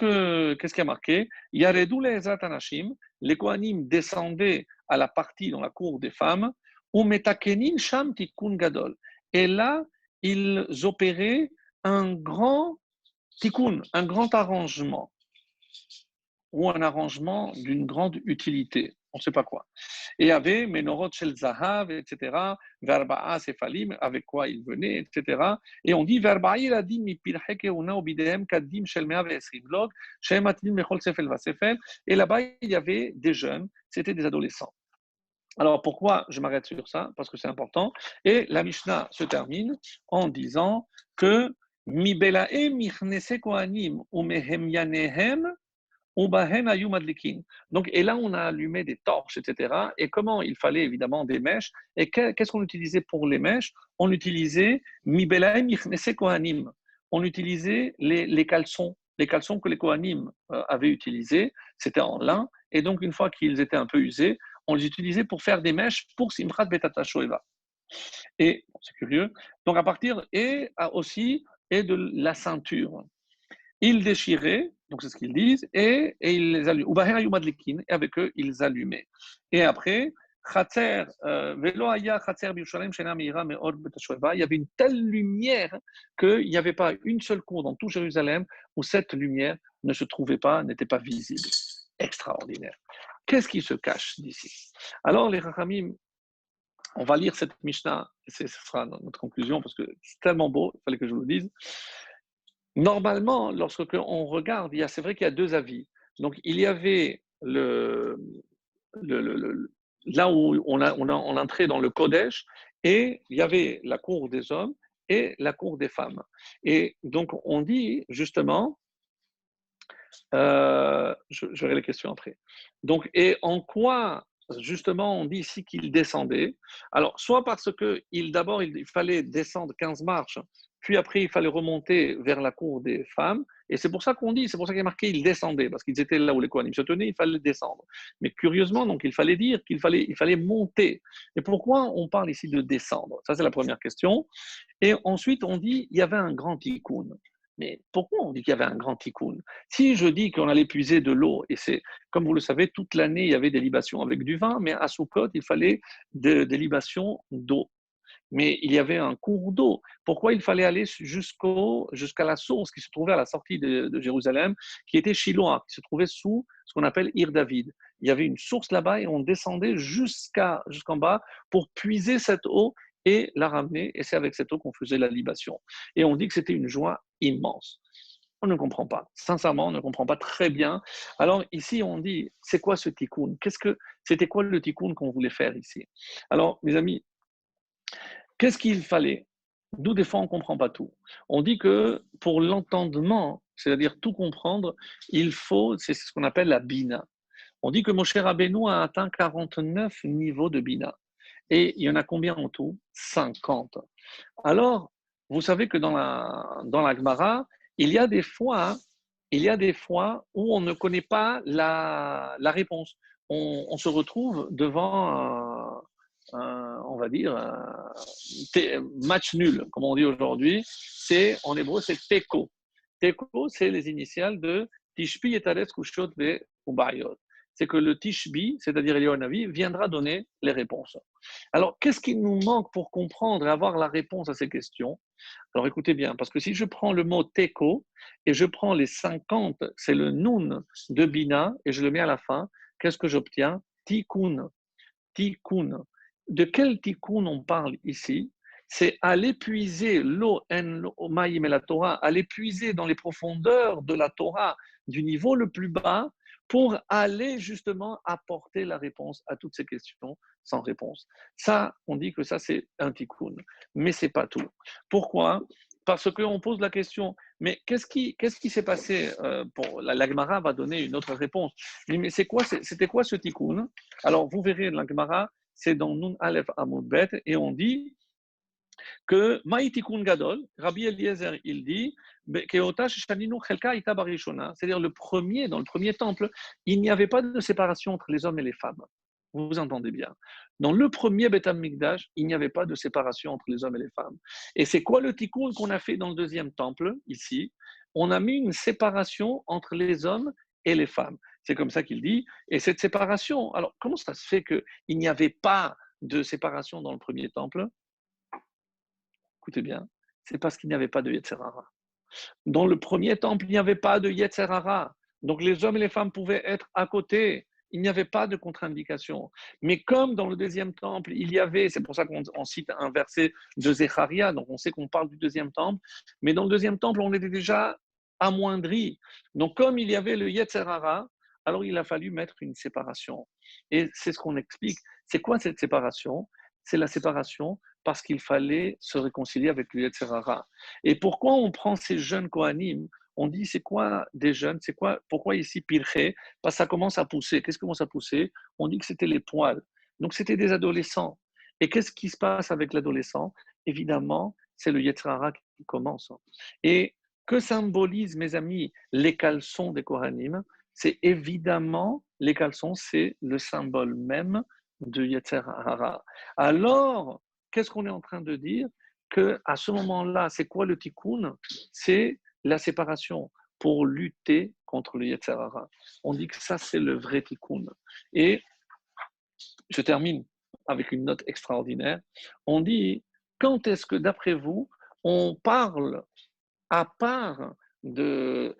qui a marqué? Yaredou les Atanashim, les Kohanim descendaient à la partie dans la cour des femmes, ou Metakenin Sham Tikkun Gadol. Et là, ils opéraient un grand tikkun, un grand arrangement, ou un arrangement d'une grande utilité. On ne sait pas quoi. Et il y avait Menorot Shel Zahav, etc., Verba'a Sephalim, avec quoi il venait, etc. Et on dit Verba'a Iradim Mipirhe Keuna Obidehem Kadim Shel Mea Ve'esrim Log, Shem Atim Mechol Sefel Vasefel. Et là-bas, il y avait des jeunes, c'était des adolescents. Alors pourquoi je m'arrête sur ça? Parce que c'est important. Et la Mishnah se termine en disant que Mi Belae Michnese Kohanim Umehem Yanehem. Donc, et là, on a allumé des torches, etc. Et comment il fallait évidemment des mèches. Et qu'est-ce qu'on utilisait pour les mèches? On utilisait Mibelaim Michnese Kohanim. On utilisait les caleçons. Les caleçons que les Kohanim avaient utilisés, c'était en lin. Et donc, une fois qu'ils étaient un peu usés, on les utilisait pour faire des mèches pour Simchat Betata Shoeva. Et c'est curieux. Donc, à partir, aussi, et de la ceinture. Ils déchiraient, donc c'est ce qu'ils disent, et ils les allumaient. Et avec eux, ils allumaient. Et après, il y avait une telle lumière qu'il n'y avait pas une seule cour dans tout Jérusalem où cette lumière ne se trouvait pas, n'était pas visible. Extraordinaire. Qu'est-ce qui se cache d'ici? Alors, les Rachamim, on va lire cette Mishnah, ce sera notre conclusion parce que c'est tellement beau, il fallait que je vous le dise. Normalement, lorsque on regarde, c'est vrai qu'il y a deux avis. Donc, il y avait là où on entrait dans le Kodesh, et il y avait la cour des hommes et la cour des femmes. Et donc, on dit justement, je verrai les questions après. Donc, et en quoi, justement, on dit ici qu'il descendait? Alors, soit parce que d'abord, il fallait descendre 15 marches, puis après, il fallait remonter vers la cour des femmes. Et c'est pour ça qu'on dit, c'est pour ça qu'il est marqué, il descendait, parce qu'ils étaient là où les Kohanim se tenaient, il fallait descendre. Mais curieusement, donc, il fallait dire qu'il fallait monter. Et pourquoi on parle ici de descendre? Ça, c'est la première question. Et ensuite, on dit, il y avait un grand tikkun. Mais pourquoi on dit qu'il y avait un grand tikkun? Si je dis qu'on allait puiser de l'eau, et c'est, comme vous le savez, toute l'année, il y avait des libations avec du vin, mais à Sukkot, il fallait des libations d'eau. Mais il y avait un cours d'eau. Pourquoi il fallait aller jusqu'à la source qui se trouvait à la sortie de Jérusalem, qui était Shiloah, qui se trouvait sous ce qu'on appelle Ir David. Il y avait une source là-bas et on descendait jusqu'en bas pour puiser cette eau et la ramener. Et c'est avec cette eau qu'on faisait la libation. Et on dit que c'était une joie immense. On ne comprend pas. Sincèrement, on ne comprend pas très bien. Alors ici, on dit, c'est quoi ce tikkun? C'était quoi le tikkun qu'on voulait faire ici? Alors, mes amis, qu'est-ce qu'il fallait? Nous, des fois, on ne comprend pas tout. On dit que pour l'entendement, c'est-à-dire tout comprendre, c'est ce qu'on appelle la bina. On dit que Moshe Rabbeinu a atteint 49 niveaux de bina. Et il y en a combien en tout? 50. Alors, vous savez que dans la Gemara, il y a des fois où on ne connaît pas la réponse. On se retrouve devant on va dire, match nul, comme on dit aujourd'hui. En hébreu, c'est teko. Teko, c'est les initiales de Tishbi et Tares Kushot ve Ubayot. C'est que le Tishbi, c'est-à-dire Eliyahu viendra donner les réponses. Alors, qu'est-ce qui nous manque pour comprendre et avoir la réponse à ces questions? Alors, écoutez bien, parce que si je prends le mot Teko et je prends les 50, c'est le Nun de Bina, et je le mets à la fin, qu'est-ce que j'obtiens? Tikkun. Tikkun. De quel tikkun on parle ici? C'est aller puiser l'eau en maïm et la Torah, aller puiser dans les profondeurs de la Torah, du niveau le plus bas, pour aller justement apporter la réponse à toutes ces questions sans réponse. Ça, on dit que ça, c'est un tikkun, mais c'est pas tout. Pourquoi? Parce qu'on pose la question, mais qu'est-ce qui s'est passé la Gemara va donner une autre réponse. Mais c'était quoi ce tikkun? Alors, vous verrez, la Gemara, c'est dans Nun Aleph Amud Bet, et on dit que Maï Tikkun Gadol, Rabbi Eliezer, il dit, c'est-à-dire dans le premier temple, il n'y avait pas de séparation entre les hommes et les femmes. Vous entendez bien. Dans le premier Beth Amikdash, il n'y avait pas de séparation entre les hommes et les femmes. Et c'est quoi le tikkun qu'on a fait dans le deuxième temple, ici? On a mis une séparation entre les hommes et les femmes. C'est comme ça qu'il dit. Et cette séparation, alors comment ça se fait qu'il n'y avait pas de séparation dans le premier temple? Écoutez bien, c'est parce qu'il n'y avait pas de Yetzer Hara. Dans le premier temple, il n'y avait pas de Yetzer Hara. Donc les hommes et les femmes pouvaient être à côté. Il n'y avait pas de contre-indication. Mais comme dans le deuxième temple, il y avait, c'est pour ça qu'on cite un verset de Zecharia, donc on sait qu'on parle du deuxième temple, mais dans le deuxième temple, on était déjà amoindri. Donc comme il y avait le Yetzer Hara, alors il a fallu mettre une séparation. Et c'est ce qu'on explique. C'est quoi cette séparation? C'est la séparation parce qu'il fallait se réconcilier avec le Yetzer Hara. Et pourquoi on prend ces jeunes Kohanim? On dit c'est quoi des jeunes? C'est quoi? Pourquoi ici Pirché? Parce que ça commence à pousser. Qu'est-ce qui commence à pousser? On dit que c'était les poils. Donc c'était des adolescents. Et qu'est-ce qui se passe avec l'adolescent? Évidemment, c'est le Yetzer Hara qui commence. Et que symbolisent, mes amis, les caleçons des Kohanim? C'est évidemment, les caleçons, c'est le symbole même de Yetzer Hara. Alors, qu'est-ce qu'on est en train de dire? Que à ce moment-là, c'est quoi le tikkun? C'est la séparation pour lutter contre le Yetzer Hara. On dit que ça, c'est le vrai tikkun. Et je termine avec une note extraordinaire. On dit, quand est-ce que, d'après vous, on parle à part de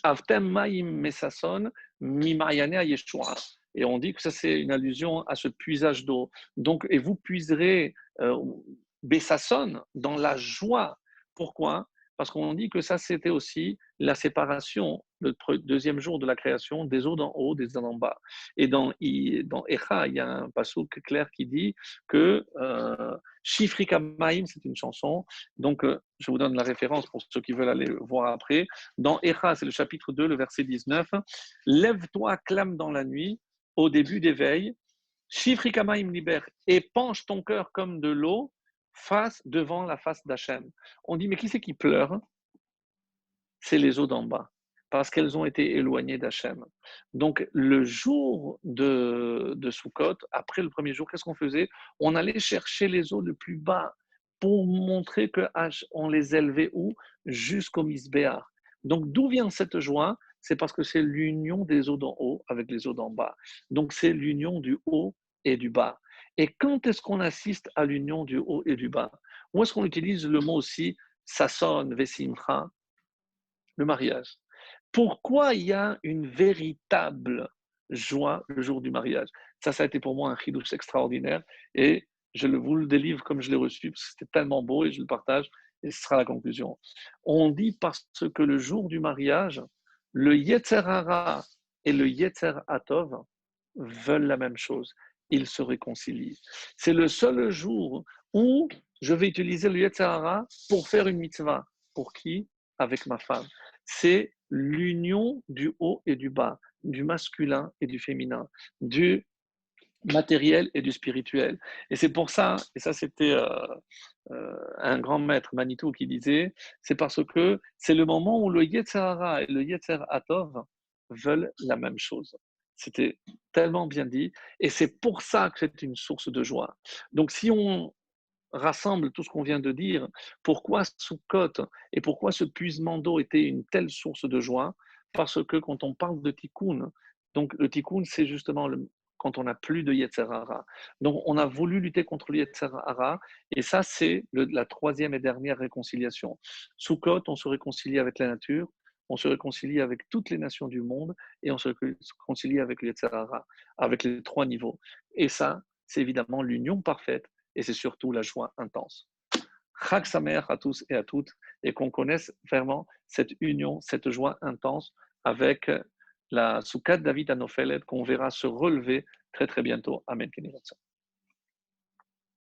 Avtem Maim Mesason Mimayane à Yeshua. Et on dit que ça, c'est une allusion à ce puisage d'eau. Donc, et vous puiserez Bessasson dans la joie. Pourquoi? Parce qu'on dit que ça, c'était aussi la séparation, le deuxième jour de la création, des eaux d'en haut, des eaux d'en bas. Et dans Echa, il y a un passouk clair qui dit que Shifri Kamaim, c'est une chanson. Donc, je vous donne la référence pour ceux qui veulent aller voir après. Dans Echa, c'est le chapitre 2, le verset 19. Lève-toi, clame dans la nuit, au début des veilles. Shifri Kamaim libère et penche ton cœur comme de l'eau face devant la face d'Hachem. On dit, mais qui c'est qui pleure? C'est les eaux d'en bas, parce qu'elles ont été éloignées d'Hachem. Donc, le jour de Sukkot, après le premier jour, qu'est-ce qu'on faisait? On allait chercher les eaux le plus bas pour montrer qu'on les élevait où? Jusqu'au Misbéar. Donc, d'où vient cette joie? C'est parce que c'est l'union des eaux d'en haut avec les eaux d'en bas. Donc, c'est l'union du haut et du bas. Et quand est-ce qu'on assiste à l'union du haut et du bas? Où est-ce qu'on utilise le mot aussi Sasson, Vesimcha? Le mariage. Pourquoi il y a une véritable joie le jour du mariage? Ça a été pour moi un chidouche extraordinaire et vous le délivre comme je l'ai reçu parce que c'était tellement beau et je le partage et ce sera la conclusion. On dit parce que le jour du mariage, le Yetzer Hara et le Yetzer Atov veulent la même chose. Ils se réconcilient. C'est le seul jour où je vais utiliser le Yetzer Hara pour faire une mitzvah. Pour qui? Avec ma femme. C'est l'union du haut et du bas, du masculin et du féminin, du matériel et du spirituel. Et c'est pour ça, et ça c'était un grand maître Manitou qui disait, c'est parce que c'est le moment où le Yetzer Hara et le Yetzer Atov veulent la même chose. C'était tellement bien dit, et c'est pour ça que c'est une source de joie. Donc si on rassemble tout ce qu'on vient de dire, pourquoi Sukkot et pourquoi ce puisement d'eau était une telle source de joie? Parce que quand on parle de tikkun, donc le tikkun, c'est justement quand on n'a plus de Yetzer Hara. Donc on a voulu lutter contre le Yetzer Hara, et ça, c'est la troisième et dernière réconciliation. Sukkot, on se réconcilie avec la nature, on se réconcilie avec toutes les nations du monde, et on se réconcilie avec le Yetzer Hara, avec les trois niveaux. Et ça, c'est évidemment l'union parfaite et c'est surtout la joie intense. Chag Sameach à tous et à toutes, et qu'on connaisse vraiment cette union, cette joie intense avec la Soukat David Anofelet qu'on verra se relever très très bientôt. Amen.